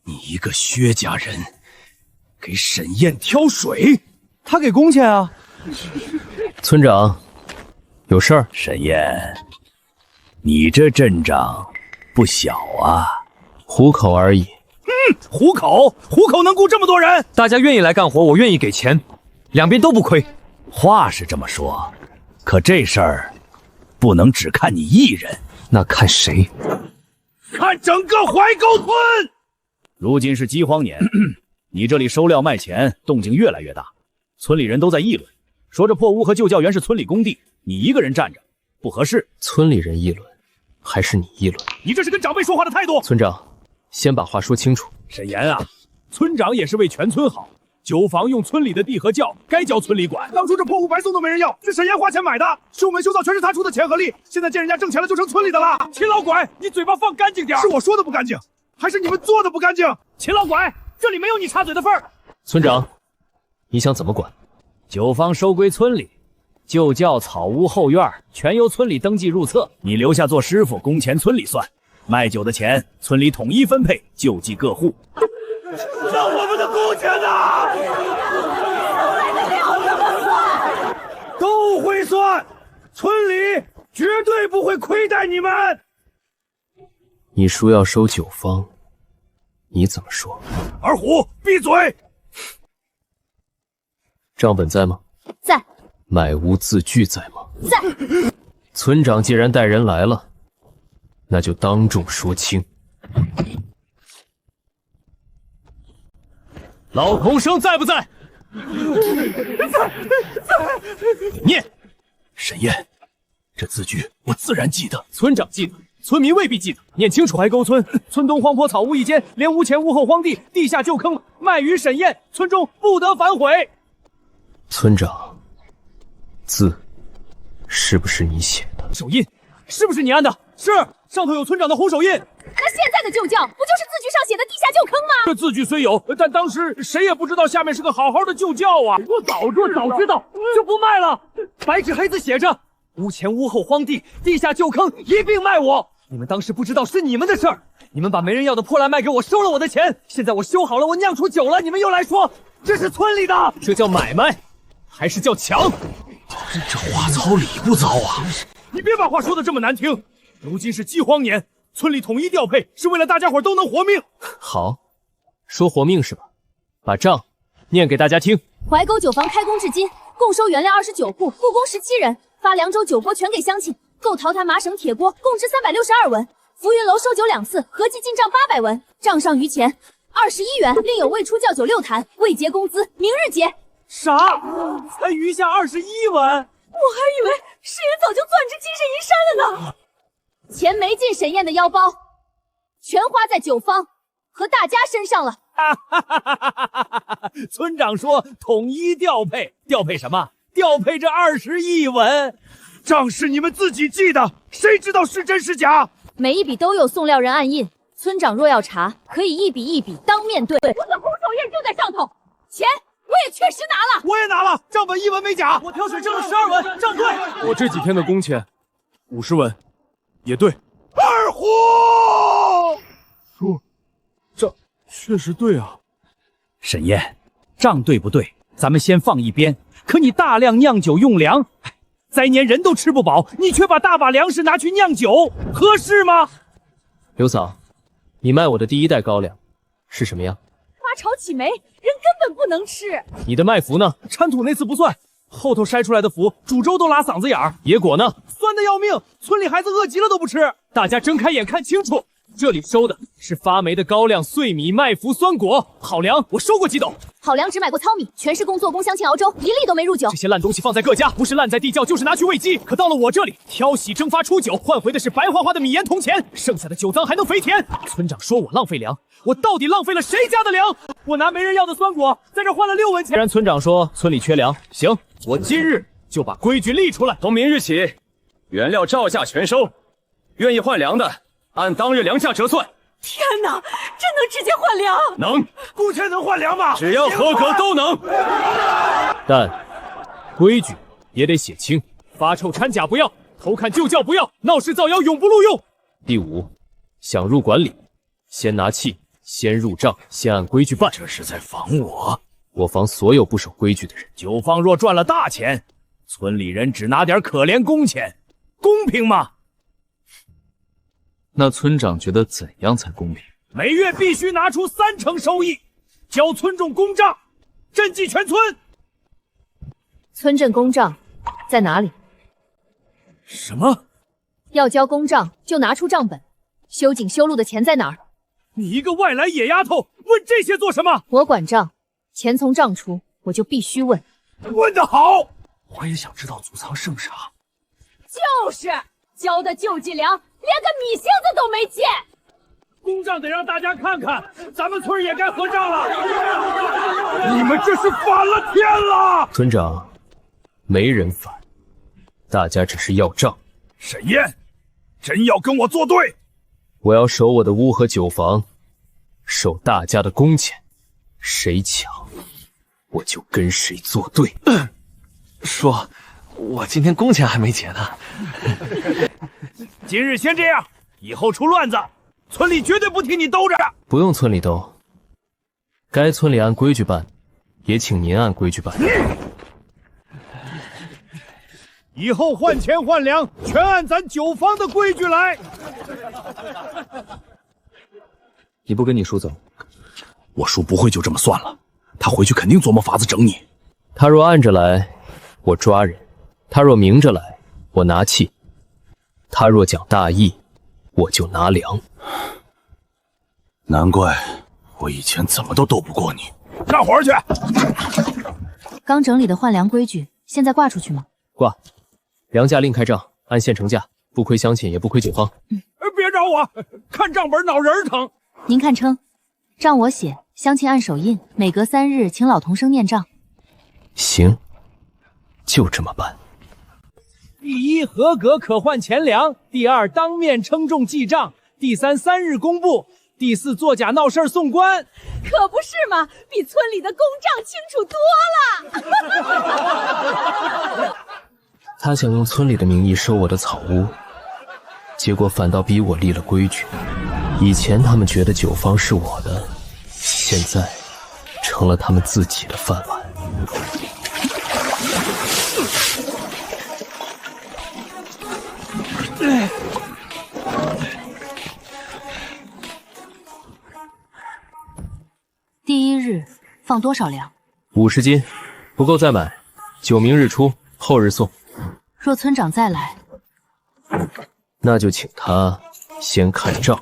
你一个薛家人，给沈燕挑水，他给工钱啊！村长，有事儿？沈燕，你这阵仗不小啊！糊口而已。糊口能雇这么多人？大家愿意来干活，我愿意给钱，两边都不亏。话是这么说，可这事儿不能只看你一人，那看谁？看整个怀沟村！如今是饥荒年，你这里收料卖钱，动静越来越大，村里人都在议论，说这破屋和旧教员是村里工地，你一个人站着不合适。村里人议论，还是你议论？你这是跟长辈说话的态度。村长，先把话说清楚。沈岩啊，村长也是为全村好，酒坊用村里的地和窖，该交村里管。当初这破屋白送都没人要，是沈岩花钱买的，修门修道全是他出的钱和力。现在见人家挣钱了，就成村里的了。秦老拐，你嘴巴放干净点！是我说的不干净，还是你们做的不干净？秦老拐，这里没有你插嘴的份儿。村长，你想怎么管？酒坊收归村里，旧窖、草屋、后院全由村里登记入册，你留下做师傅，工钱村里算。卖酒的钱，村里统一分配，救济各户。那我们的工钱呢？都会算，村里绝对不会亏待你们。你说要收酒坊，你怎么说？二虎，闭嘴！账本在吗？在。买屋字据在吗？在。村长既然带人来了，那就当众说清。老童生在不在？念。沈燕，这字据我自然记得。村长记得，村民未必记得。念清楚。怀沟村村东荒坡草屋一间，连屋前屋后荒地，地下旧坑，卖于沈燕，村中不得反悔。村长，字是不是你写的？手印是不是你按的？是，上头有村长的红手印。那现在的旧窖不就是字据上写的地下旧坑吗？这字据虽有，但当时谁也不知道下面是个好好的旧窖啊！我早知道就不卖了。白纸黑字写着，屋前屋后荒地，地下旧坑一并卖我。你们当时不知道是你们的事儿，你们把没人要的破烂卖给我，收了我的钱。现在我修好了，我酿出酒了，你们又来说这是村里的，这叫买卖，还是叫抢？这话糙理不糙啊！你别把话说的这么难听。如今是饥荒年，村里统一调配，是为了大家伙都能活命。好，说活命是吧？把账念给大家听。怀沟酒坊开工至今，共收原料29户，雇工17人，发凉粥酒锅全给乡亲，购陶坛麻绳铁锅，共值362文。浮云楼收酒2次，合计进账800文，账上余钱21元，另有未出窖酒6坛，未结工资，明日结。啥？才余下21文？我还以为沈岩早就攥着精神银山了呢。钱没进沈燕的腰包，全花在酒坊和大家身上了。村长说统一调配，调配什么？调配这21文。账是你们自己记的，谁知道是真是假？每一笔都有送料人按印，村长若要查，可以一笔一笔当面对。我的红手印就在上头，钱我也确实拿了。我也拿了，账本1文没假。我挑水挣了12文，账对。我这几天的工钱50文。也对，二虎说，这确实对啊。沈燕，账对不对，咱们先放一边。可你大量酿酒用粮，灾年人都吃不饱，你却把大把粮食拿去酿酒，合适吗？刘嫂，你卖我的第1袋高粱是什么样？花朝起霉，人根本不能吃。你的麦麸呢？掺土那次不算，后头筛出来的麸煮粥都拉嗓子眼儿。野果呢？酸的要命，村里孩子饿极了都不吃。大家睁开眼看清楚，这里收的是发霉的高粱、碎米、麦麸、酸果。好粮我收过几斗，好粮只买过糙米，全是工做工乡亲熬粥，一粒都没入酒。这些烂东西放在各家，不是烂在地窖，就是拿去喂鸡。可到了我这里，挑洗蒸发出酒，换回的是白花花的米盐铜钱，剩下的酒脏还能肥田。村长说我浪费粮，我到底浪费了谁家的粮？我拿没人要的酸果，在这换了6文钱。既然村长说村里缺粮，行，我今日就把规矩立出来，从明日起，原料照价全收，愿意换粮的按当日粮价折算。天哪，真能直接换粮？能，工钱能换粮吗？只要合格都能。但规矩也得写清，发臭掺假不要，偷看旧窖不要，闹事造谣永不录用。第5，想入管理，先拿契先入账，先按规矩办。这是在防我。我防所有不守规矩的人。酒坊若赚了大钱，村里人只拿点可怜工钱，公平吗？那村长觉得怎样才公平？每月必须拿出30%收益，交村众公账，赈济全村。村镇公账在哪里？什么？要交公账就拿出账本。修井修路的钱在哪儿？你一个外来野丫头，问这些做什么？我管账，钱从账出，我就必须问。问得好！我也想知道祖藏剩啥。就是交的救济粮，连个米星子都没见。公账得让大家看看，咱们村也该合账了。你们这是反了天了！村长，没人反，大家只是要账。沈燕，真要跟我作对？我要守我的屋和酒房，守大家的工钱，谁抢，我就跟谁作对。叔，我今天工钱还没结呢。今日先这样，以后出乱子，村里绝对不替你兜着。不用村里兜，该村里按规矩办，也请您按规矩办。以后换钱换粮，全按咱酒坊的规矩来。你不跟你叔走？我叔不会就这么算了，他回去肯定琢磨法子整你。他若按着来，我抓人；他若明着来，我拿气；他若讲大义，我就拿粮。难怪我以前怎么都斗不过你。干活去！刚整理的换粮规矩，现在挂出去吗？挂，粮价另开账，按现成价，不亏乡亲，也不亏酒坊。别找我，看账本脑仁疼。您看称，账我写，乡亲按手印，每隔3日请老童生念账。行，就这么办。第1，合格可换钱粮；第2，当面称重记账；第3，3日公布；第4，作假闹事送官。可不是嘛，比村里的公账清楚多了。他想用村里的名义收我的草屋，结果反倒逼我立了规矩。以前他们觉得酒坊是我的，现在成了他们自己的饭碗。第1日放多少粮？50斤，不够再买。酒明日出，后日送。若村长再来，那就请他先看账。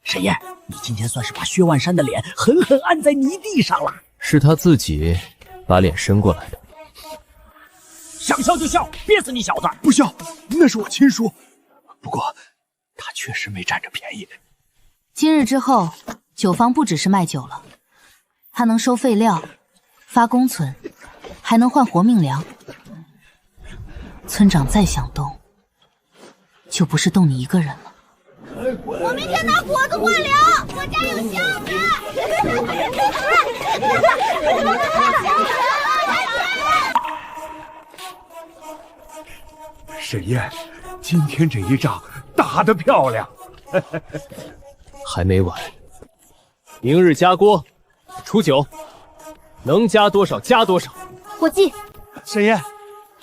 沈燕，你今天算是把薛万山的脸狠狠按在泥地上了。是他自己把脸伸过来的。想笑就笑，憋死你小子！不笑，那是我亲叔。不过他确实没占着便宜。今日之后，酒坊不只是卖酒了，他能收废料、发工存，还能换活命粮。村长再想动，就不是动你一个人了。我明天拿果子换粮，我家有箱子。沈燕，今天这一仗打得漂亮。还没完，明日加锅，出酒，能加多少加多少。我记。沈燕，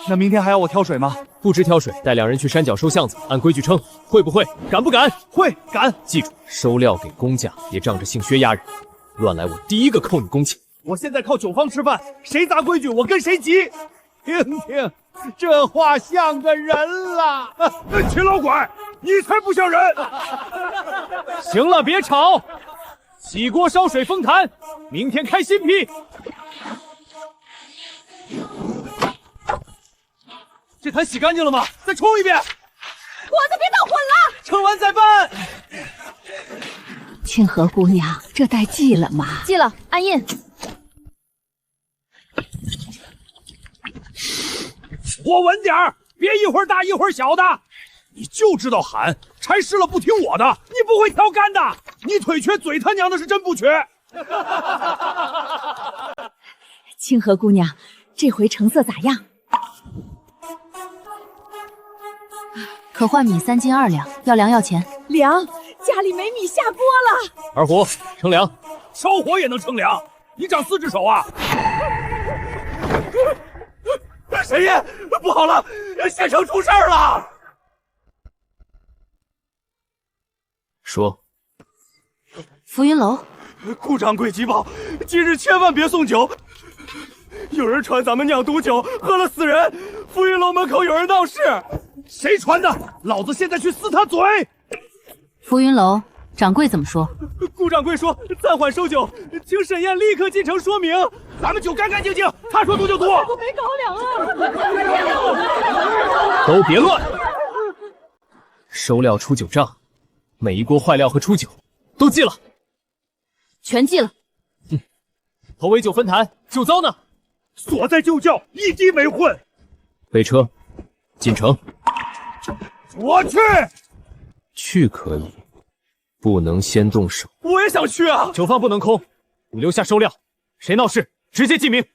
那明天还要我挑水吗？不知挑水，带2人去山脚收巷子，按规矩称，会不会？敢不敢？会，敢。记住，收料给公家，别仗着姓薛压人，乱来我第一个扣你工钱。我现在靠酒坊吃饭，谁砸规矩我跟谁急。听听，这话像个人了。秦老拐，你才不像人。行了，别吵，洗锅烧水封坛，明天开新批。这坛洗干净了吗？再冲一遍。果子别倒混了，盛完再办。清河姑娘，这带记了吗？记了，按印。我稳点儿，别一会儿大一会儿小的。你就知道喊，差事了不听我的，你不会挑杆的。你腿瘸，嘴他娘的是真不瘸。清河姑娘，这回成色咋样？可换米3斤2两，要粮要钱。粮加里没米下锅了。二虎，乘凉。烧火也能乘凉？你长4只手啊？神爷，不好了，县城出事儿了！说。浮云楼，顾掌柜急报，今日千万别送酒。有人传咱们酿毒酒，喝了死人。浮云楼门口有人闹事，谁传的？老子现在去撕他嘴！浮云楼掌柜怎么说？顾掌柜说暂缓收酒，请沈宴立刻进城说明。咱们酒干干净净，他说毒就毒。都没高粱啊！都别乱！收料出酒账，每一锅坏料和出酒都记了。全记了。头尾酒分坛，酒糟呢？锁在旧窖，一滴没混。备车，进城。我去。去可以，不能先动手。我也想去啊！酒坊不能空，你留下收料，谁闹事直接记名。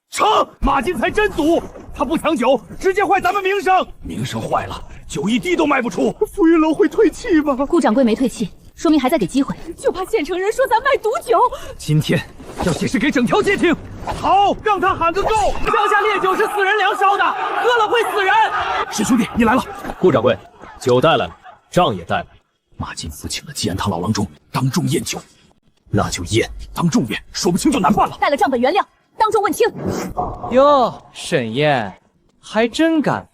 成，马金才真毒，他不抢酒，直接坏咱们名声。名声坏了，酒一滴都卖不出。浮云楼会退气吗？顾掌柜没退气，说明还在给机会。就怕县城人说咱卖毒酒。今天要解释给整条街听。好，让他喊个够！乡下烈酒是死人粮烧的，喝了会死人。师兄弟，你来了。顾掌柜，酒带来了，账也带来了。马进府请了吉安堂老郎中当众验酒，那就验。当众验，说不清就难办了。带了账本原料，当众问清。哟，沈宴还真敢！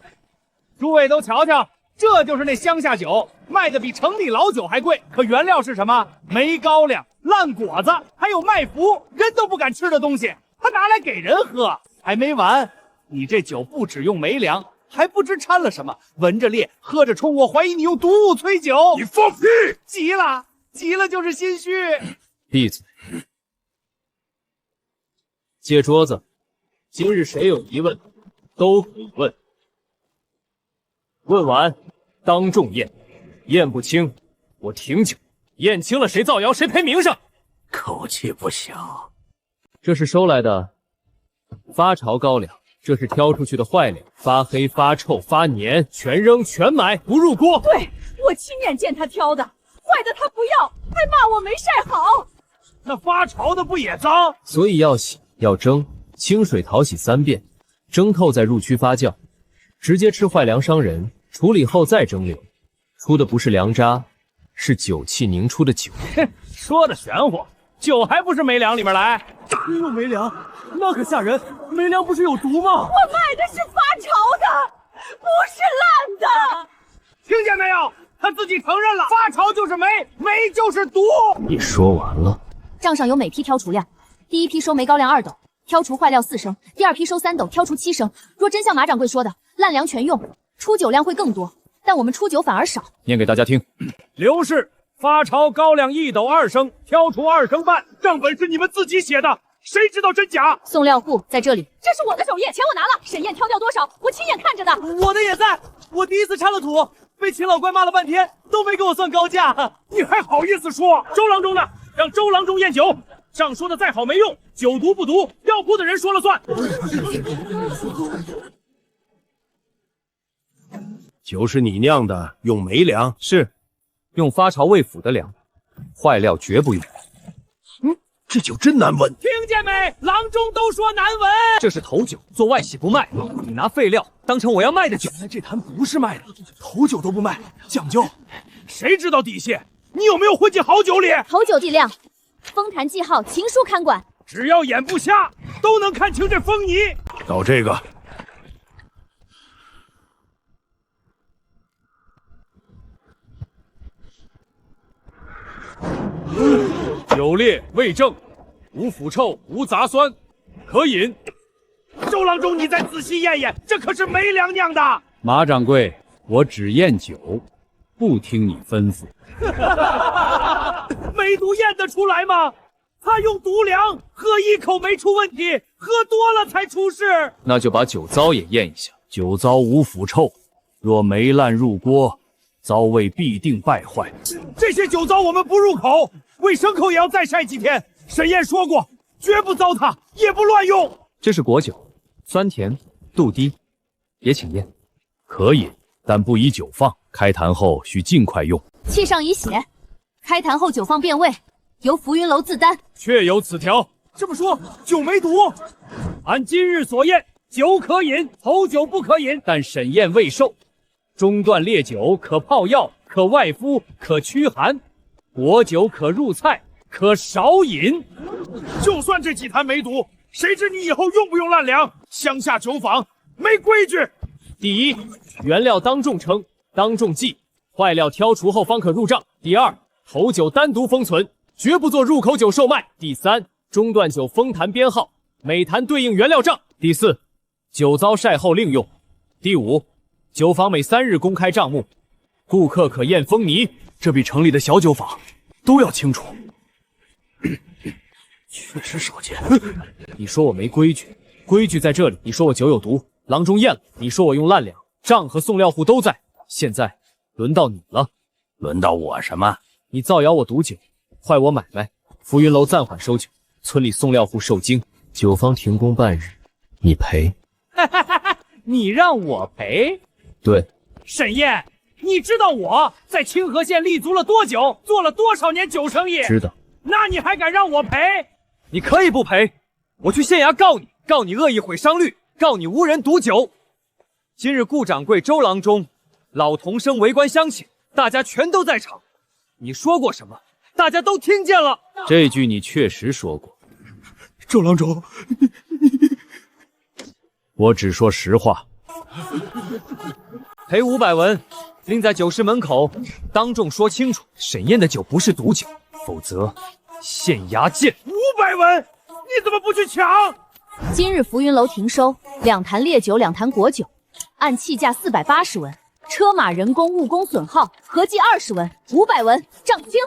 诸位都瞧瞧，这就是那乡下酒，卖的比城里老酒还贵。可原料是什么？没高粱、烂果子，还有麦麸，人都不敢吃的东西，他拿来给人喝。还没完，你这酒不只用梅粮，还不知掺了什么，闻着烈，喝着冲，我怀疑你用毒物催酒。你放屁！急了，急了就是心虚。闭嘴！借桌子，今日谁有疑问，都可以问。问完，当众验，验不清，我停酒；验清了，谁造谣谁赔名声。口气不小。这是收来的发潮高粱，这是挑出去的坏粮，发黑、发臭、发黏，全扔全埋，不入锅。对，我亲眼见他挑的，坏的他不要，还骂我没晒好。那发潮的不也脏？所以要洗，要蒸，清水淘洗3遍，蒸透再入区发酵。直接吃坏粮伤人，处理后再蒸馏，出的不是粮渣，是酒气凝出的酒。说的玄乎，酒还不是梅粮里面来？有梅粮，那可吓人。梅粮不是有毒吗？我卖的是发潮的，不是烂的。听见没有？他自己承认了，发潮就是梅，梅就是毒。你说完了？账上有每批挑除量，第一批收梅高粱2斗，挑除坏料4升，第二批收3斗，挑除7升。若真像马掌柜说的，烂粮全用，出酒量会更多，但我们出酒反而少。念给大家听。刘氏发潮高粱1斗2升，挑除2升半，账本是你们自己写的，谁知道真假？送料户在这里。这是我的手艺，钱我拿了。沈宴挑掉多少，我亲眼看着的。我的也在，我第一次掺了土，被秦老怪骂了半天，都没给我算高价。你还好意思说？周郎中呢？让周郎中验酒。账说的再好没用，酒毒不毒，药铺的人说了算。酒是你酿的，用梅粮？是，用发潮未腐的粮，坏料绝不用。这酒真难闻。听见没？郎中都说难闻。这是头酒，做外洗不卖。你拿废料当成我要卖的酒。原来这坛不是卖的，头酒都不卖，讲究。谁知道底细？你有没有混进好酒里？头酒计量，封坛记号，情书看管。只要眼不瞎，都能看清这风泥。倒这个。酒烈味正，无腐臭，无杂酸，可饮。周郎中，你再仔细验验，这可是梅粮酿的。马掌柜，我只验酒，不听你吩咐。梅毒验得出来吗？他用毒粮，喝1口没出问题，喝多了才出事。那就把酒糟也验一下。酒糟无腐臭，若霉烂入锅，糟味必定败坏。这些酒糟我们不入口，喂牲口也要再晒几天。沈宴说过，绝不糟蹋，也不乱用。这是果酒，酸甜度低，也请验。可饮，但不宜久放。开坛后需尽快用。契上已写，开坛后酒放变味，由浮云楼自担。确有此条。这么说，酒没毒？按今日所验，酒可饮，头酒不可饮。但审验未受。中段烈酒可泡药，可外敷，可驱寒；果酒可入菜，可少饮。就算这几坛没毒，谁知你以后用不用烂粮？乡下酒坊没规矩。第一，原料当众称，当众计，坏料挑除后方可入账。第二，头酒单独封存，绝不做入口酒售卖。第三，中段酒封坛编号，每坛对应原料账。第四，酒糟晒后另用。第五，酒坊每3日公开账目，顾客可验封泥。这比城里的小酒坊都要清楚。确实少见。你说我没规矩，规矩在这里。你说我酒有毒，郎中验了。你说我用烂粮，账和送料户都在。现在轮到你了。轮到我什么？你造谣我毒酒，坏我买卖，浮云楼暂缓收酒，村里送料户受惊，酒坊停工半日，你赔。你让我赔？对。沈燕，你知道我在清河县立足了多久，做了多少年酒生意？知道。那你还敢让我赔？你可以不赔，我去县衙告你，告你恶意毁商律，告你无人毒酒。今日顾掌柜、周郎中、老童生围观乡亲，大家全都在场。你说过什么？大家都听见了。这句你确实说过。周郎中，我只说实话。赔500文，另在酒市门口当众说清楚，沈燕的酒不是毒酒，否则县衙见。500文，你怎么不去抢？今日浮云楼停收2坛烈酒，2坛果酒，按契价480文，车马人工物工损耗合计20文，500文，账清。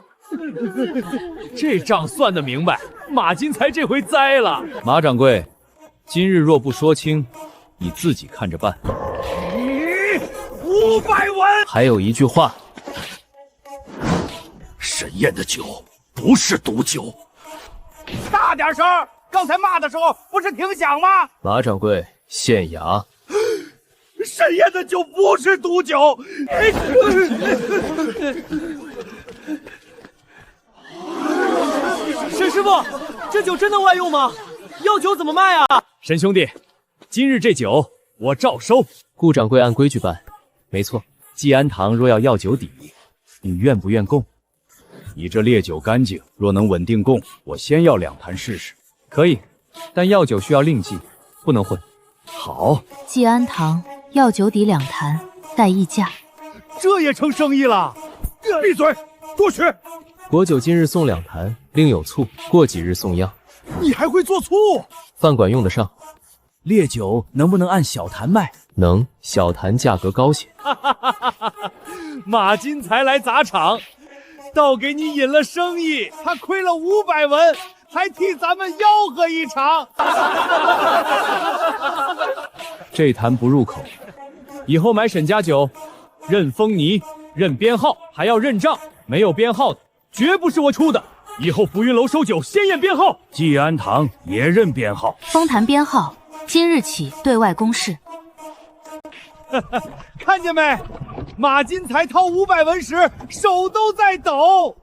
这账算得明白，马金才这回栽了。马掌柜，今日若不说清，你自己看着办。500文。还有一句话，沈燕的酒不是毒酒。大点声！刚才骂的时候不是挺响吗？马掌柜，县衙。沈燕的酒不是毒酒。沈师傅，这酒真能外用吗？药酒怎么卖啊？沈兄弟，今日这酒我照收。顾掌柜按规矩办。没错，季安堂若要药酒底，你愿不愿供？你这烈酒干净，若能稳定供，我先要2坛试试。可以，但药酒需要另计，不能混。好。季安堂药酒底2坛，带议价。这也成生意了？闭嘴，多取。果酒今日送2坛，另有醋，过几日送样。你还会做醋？饭馆用得上。烈酒能不能按小坛卖？能，小坛价格高些。马金才来砸场，倒给你引了生意，他亏了500文，还替咱们吆喝一场。这坛不入口，以后买沈家酒，认封泥、认编号，还要认账。没有编号的，绝不是我出的。以后浮云楼收酒先验编号，季安堂也认编号。封坛编号，今日起对外公示。看见没？马金才掏500文时，手都在抖。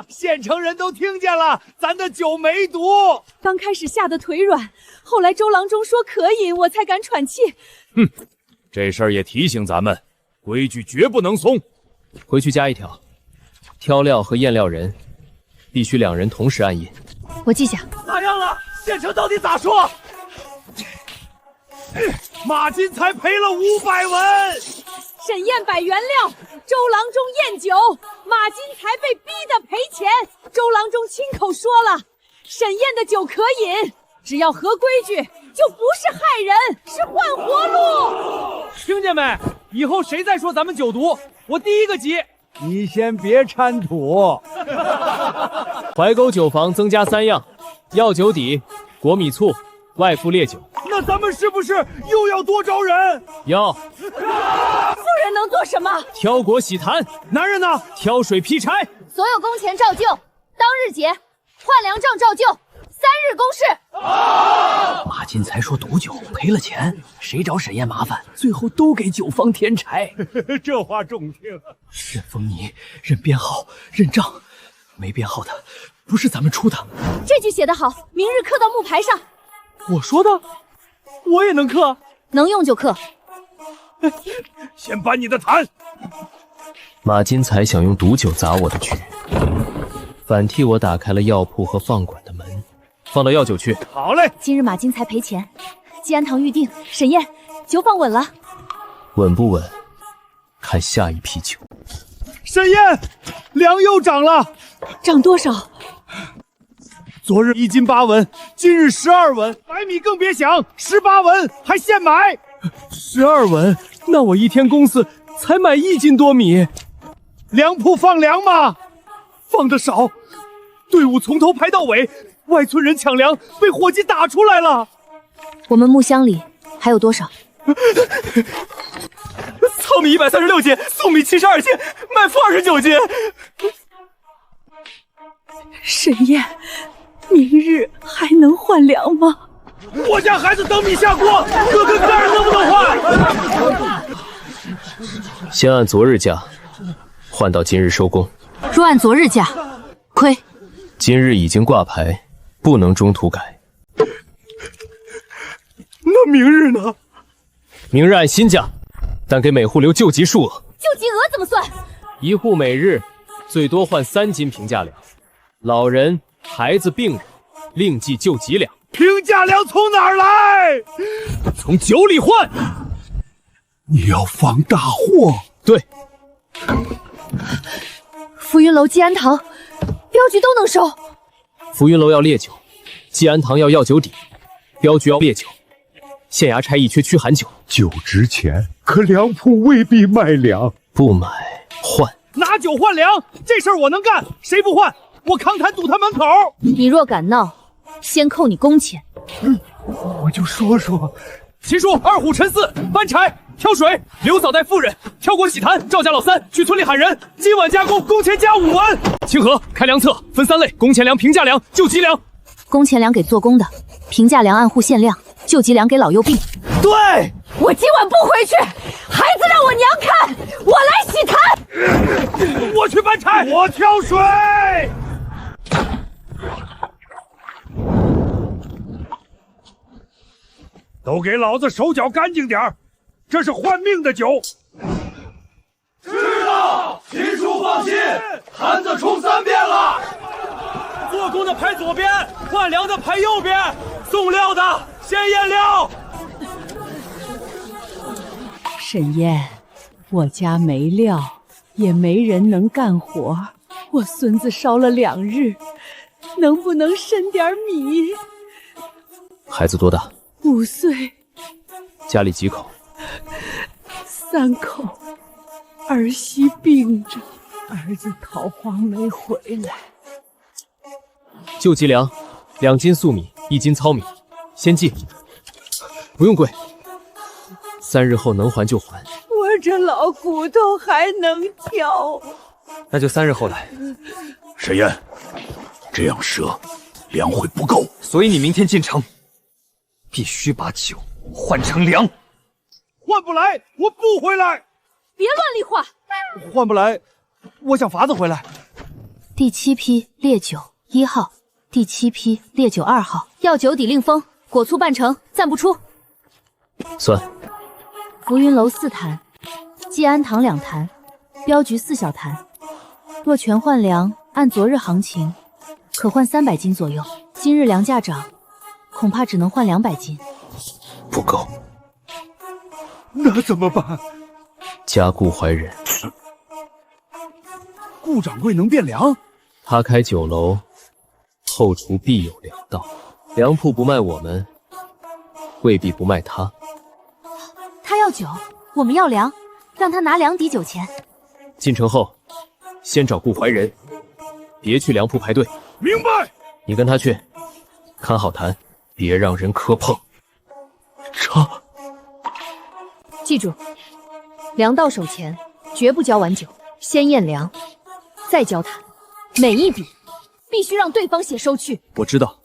县城人都听见了，咱的酒没毒。刚开始吓得腿软，后来周郎中说可饮，我才敢喘气。哼，这事儿也提醒咱们，规矩绝不能松。回去加一条，挑料和验料人必须2人同时按印。我记下。咋样了？县城到底咋说？马金才赔了500文。沈燕摆原料，周郎中验酒，马金才被逼得赔钱。周郎中亲口说了，沈燕的酒可饮，只要合规矩，就不是害人，是换活路。听见没？以后谁再说咱们酒毒，我第一个急。你先别掺土。怀沟酒坊增加3样：药酒底、果米醋、外敷烈酒。那咱们是不是又要多招人？要。妇人能做什么？挑果洗坛。男人呢？挑水劈柴。所有工钱照旧，当日结，换粮账照旧，3日公示。马金才说毒酒赔了钱，谁找沈燕麻烦，最后都给酒坊添柴。这话中听。认风泥，认编号，认账，没编号的不是咱们出的。这句写得好，明日刻到木牌上。我说的，我也能刻，能用就刻。先搬你的坛。马金才想用毒酒砸我的局，反替我打开了药铺和饭馆的门，放到药酒去。好嘞。今日马金才赔钱，季安堂预定，沈燕，酒放稳了。稳不稳，看下一批酒。沈燕，粮又涨了，涨多少？昨日1斤8文，今日12文，白米更别想，18文还现买。12文，那我一天公司才买1斤多米。粮铺放粮吗？放的少，队伍从头排到尾，外村人抢粮被伙计打出来了。我们木箱里还有多少？糙米136斤，粟米72斤，麦麸29斤。沈燕，明日还能换粮吗？我家孩子等米下锅，哥跟哥儿能不能换？先按昨日价换到今日收工。若按昨日价，亏。今日已经挂牌，不能中途改。那明日呢？明日按新价，但给每户留救急数额。救急额怎么算？一户每日最多换3斤平价粮，老人、孩子、病人另计救急粮。平价粮从哪儿来？从酒里换。你要放大货？对。浮云楼、季安堂、镖局都能收。浮云楼要烈酒，季安堂要药酒底，镖局要烈酒，县衙差役缺驱寒酒。酒值钱，可粮铺未必卖粮。不买换。拿酒换粮，这事儿我能干，谁不换，我扛坛堵他门口。你若敢闹，先扣你工钱。我就说说。秦叔、二虎、陈四搬柴、挑水，刘嫂带妇人挑锅洗坛，赵家老三去村里喊人，今晚加工，工钱加5文。清河开粮册，分3类：工钱粮、平价粮、救急粮。工钱粮给做工的，平价粮按户限量，救急粮给老幼病。对，我今晚不回去，孩子让我娘看，我来洗坛。我去搬柴，我挑水。都给老子手脚干净点儿，这是换命的酒。知道，秦叔放心，坛子冲3遍了。做工的排左边，换粮的排右边，送料的先验料。沈燕，我家没料，也没人能干活，我孙子烧了2日，能不能申点米？孩子多大5岁。家里几口？3口。儿媳病着，儿子逃荒没回来。救急粮，2斤粟米，1斤糙米，先记，不用跪。3日后能还就还。我这老骨头还能挑，那就3日后来。沈燕，这样赊粮会不够，所以你明天进城，必须把酒换成粮。换不来，我不回来。别乱立话。换不来，我想法子回来。第7批烈酒1号，第7批烈酒2号，药酒底令封，果醋半成，暂不出。算。浮云楼4坛，季安堂2坛，镖局4小坛。若全换粮，按昨日行情，可换300斤左右。今日粮价涨，恐怕只能换200斤。不够。那怎么办？加顾怀人。顾掌柜能变粮？他开酒楼，后厨必有粮道。粮铺不卖我们，未必不卖他。他要酒，我们要粮，让他拿粮抵酒钱。进城后，先找顾怀人，别去粮铺排队。明白。你跟他去，看好坛，别让人磕碰。记住，粮到手前绝不交完酒，先验粮，再交坛，每一笔必须让对方写收据。我知道。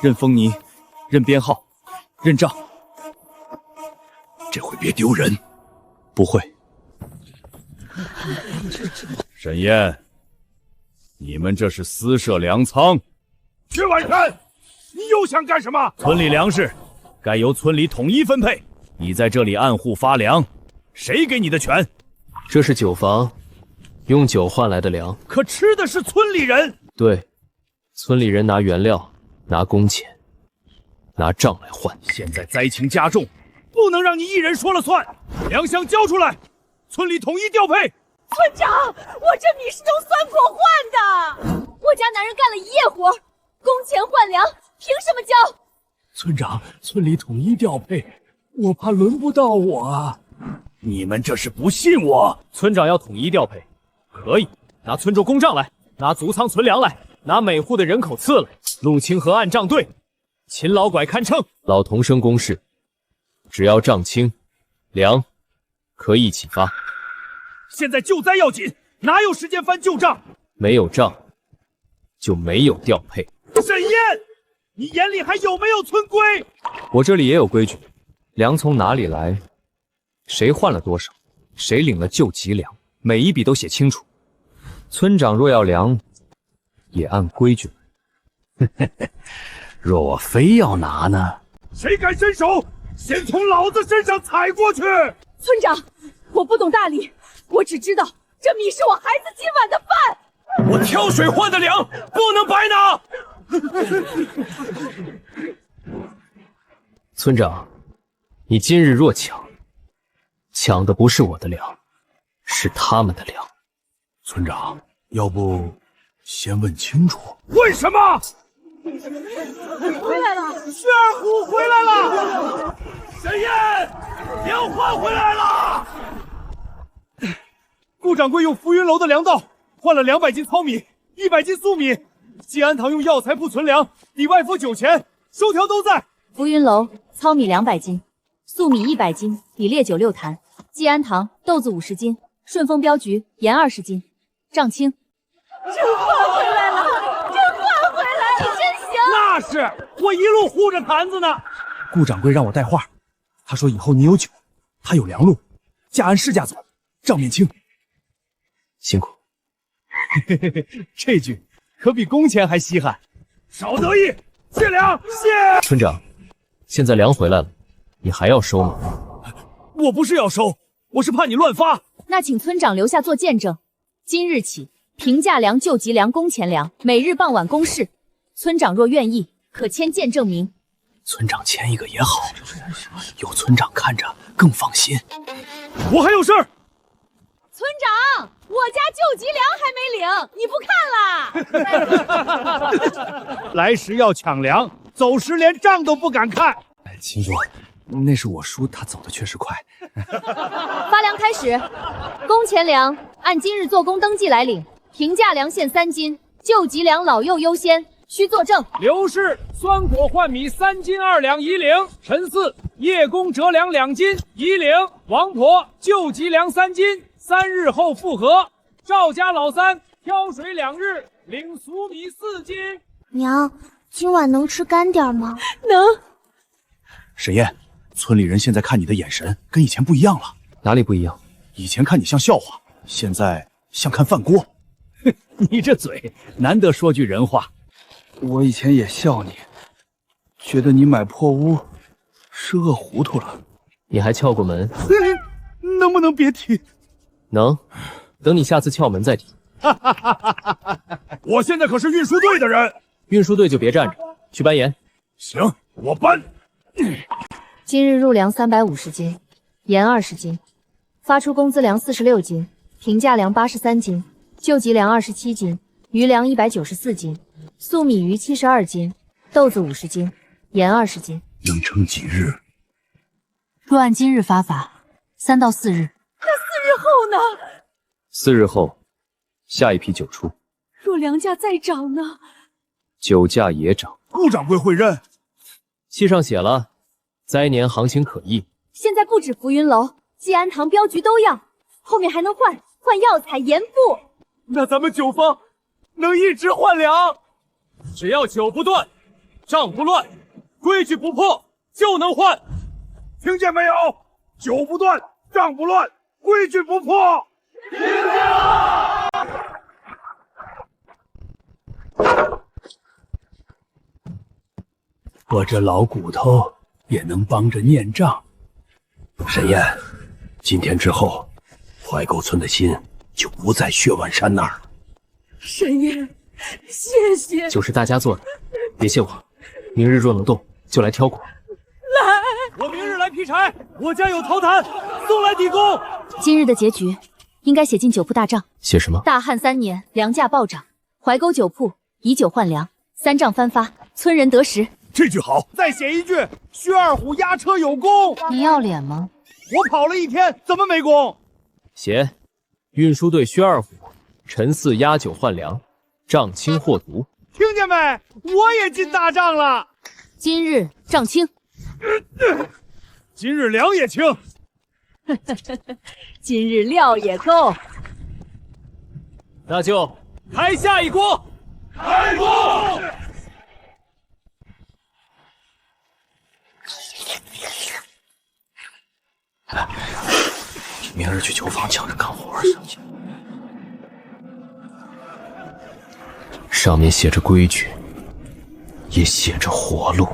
认丰尼，认编号，认账。这回别丢人。不会。沈燕，你们这是私设粮仓。薛婉山，你又想干什么？村里粮食该由村里统一分配，你在这里按户发粮，谁给你的权？这是酒坊，用酒换来的粮。可吃的是村里人。对，村里人拿原料，拿工钱，拿账来换。现在灾情加重，不能让你一人说了算。粮箱交出来，村里统一调配。村长，我这米是用酸果换的，我家男人干了一夜活，工钱换粮，凭什么交？村长，村里统一调配，我怕轮不到我啊。你们这是不信我？村长要统一调配，可以拿村州公账来，拿足仓存粮来，拿每户的人口次来，陆清河按账对，秦老拐看秤。老同生公示，只要账清，粮可以一起发。现在救灾要紧，哪有时间翻旧账？没有账，就没有调配。沈燕，你眼里还有没有村规？我这里也有规矩，粮从哪里来，谁换了多少，谁领了救急粮，每一笔都写清楚。村长若要粮，也按规矩来。若我非要拿呢？谁敢伸手，先从老子身上踩过去！村长，我不懂大礼，我只知道这米是我孩子今晚的饭。我挑水换的粮不能白拿。村长，你今日若抢的不是我的粮，是他们的粮。村长，要不先问清楚？为什么？回来了，薛二虎回来了！沈燕，粮换回来了！顾掌柜用浮云楼的粮道换了200斤糙米，100斤粟米。济安堂用药材铺存粮，抵外敷酒钱，收条都在。浮云楼糙米200斤，粟米100斤，抵烈酒6坛。济安堂豆子50斤，顺丰镖局盐20斤，账清。真换回来了，真换回来了，你真行！那是，我一路护着坛子呢。顾掌柜让我带话，他说以后你有酒，他有粮路，价按市价走，账面清。辛苦。这句可比工钱还稀罕。少得意，谢粮，谢。村长，现在粮回来了，你还要收吗？我不是要收，我是怕你乱发。那请村长留下做见证。今日起，平价粮、救急粮、工钱粮，每日傍晚公示。村长若愿意，可签见证名。村长签一个也好，有村长看着更放心。我还有事儿。村长，我家救急粮还没领，你不看啦？来时要抢粮，走时连账都不敢看。秦主，那是我叔，他走的确实快。发粮开始，工钱粮按今日做工登记来领，平价粮限3斤，救急粮老幼优先，需作证。刘氏酸果换米3斤2两已领，陈四叶公折粮2斤已领，王婆救急粮3斤，3日后复核。赵家老三挑水2日，领俗米4斤。娘，今晚能吃干点吗？能。沈燕，村里人现在看你的眼神跟以前不一样了。哪里不一样？以前看你像笑话，现在像看饭锅。你这嘴难得说句人话。我以前也笑你，觉得你买破屋是饿糊涂了。你还撬过门？能不能别提？能，等你下次撬门再提。我现在可是运输队的人。运输队就别站着，去搬盐。行，我搬。今日入粮350斤，盐20斤，发出工资粮46斤，平价粮83斤，救急粮27斤，余粮194斤，粟米鱼72斤，豆子50斤，盐20斤。能撑几日？若按今日发法，3到4日。那4日后呢？4日后，下一批酒出。若粮价再涨呢？酒价也涨。顾掌柜会认。契上写了，灾年行情可议。现在不止浮云楼、济安堂、镖局都要，后面还能换药材、盐布。那咱们酒坊能一直换粮？只要酒不断，账不乱，规矩不破就能换。听见没有？酒不断，账不乱，规矩不破。听见了。我这老骨头也能帮着念账。沈燕，今天之后，怀沟村的心就不在薛万山那儿了。沈燕，谢谢。酒是大家做的，别谢我。明日若能动，就来挑果。来，我明日来劈柴，我家有陶坛，送来抵功。今日的结局应该写进酒铺大账。写什么？大旱3年，粮价暴涨，怀沟酒铺以酒换粮，3账翻发，村人得食。这句好，再写一句：薛二虎押车有功。你要脸吗？我跑了1天，怎么没功？写运输队薛二虎陈4押酒换粮，账清获足。听见没？我也进大账了。今日账清，今日粮也清，今日料也够。那就开下一锅，开锅！明日去酒坊抢着干活去。上面写着规矩，也写着活路。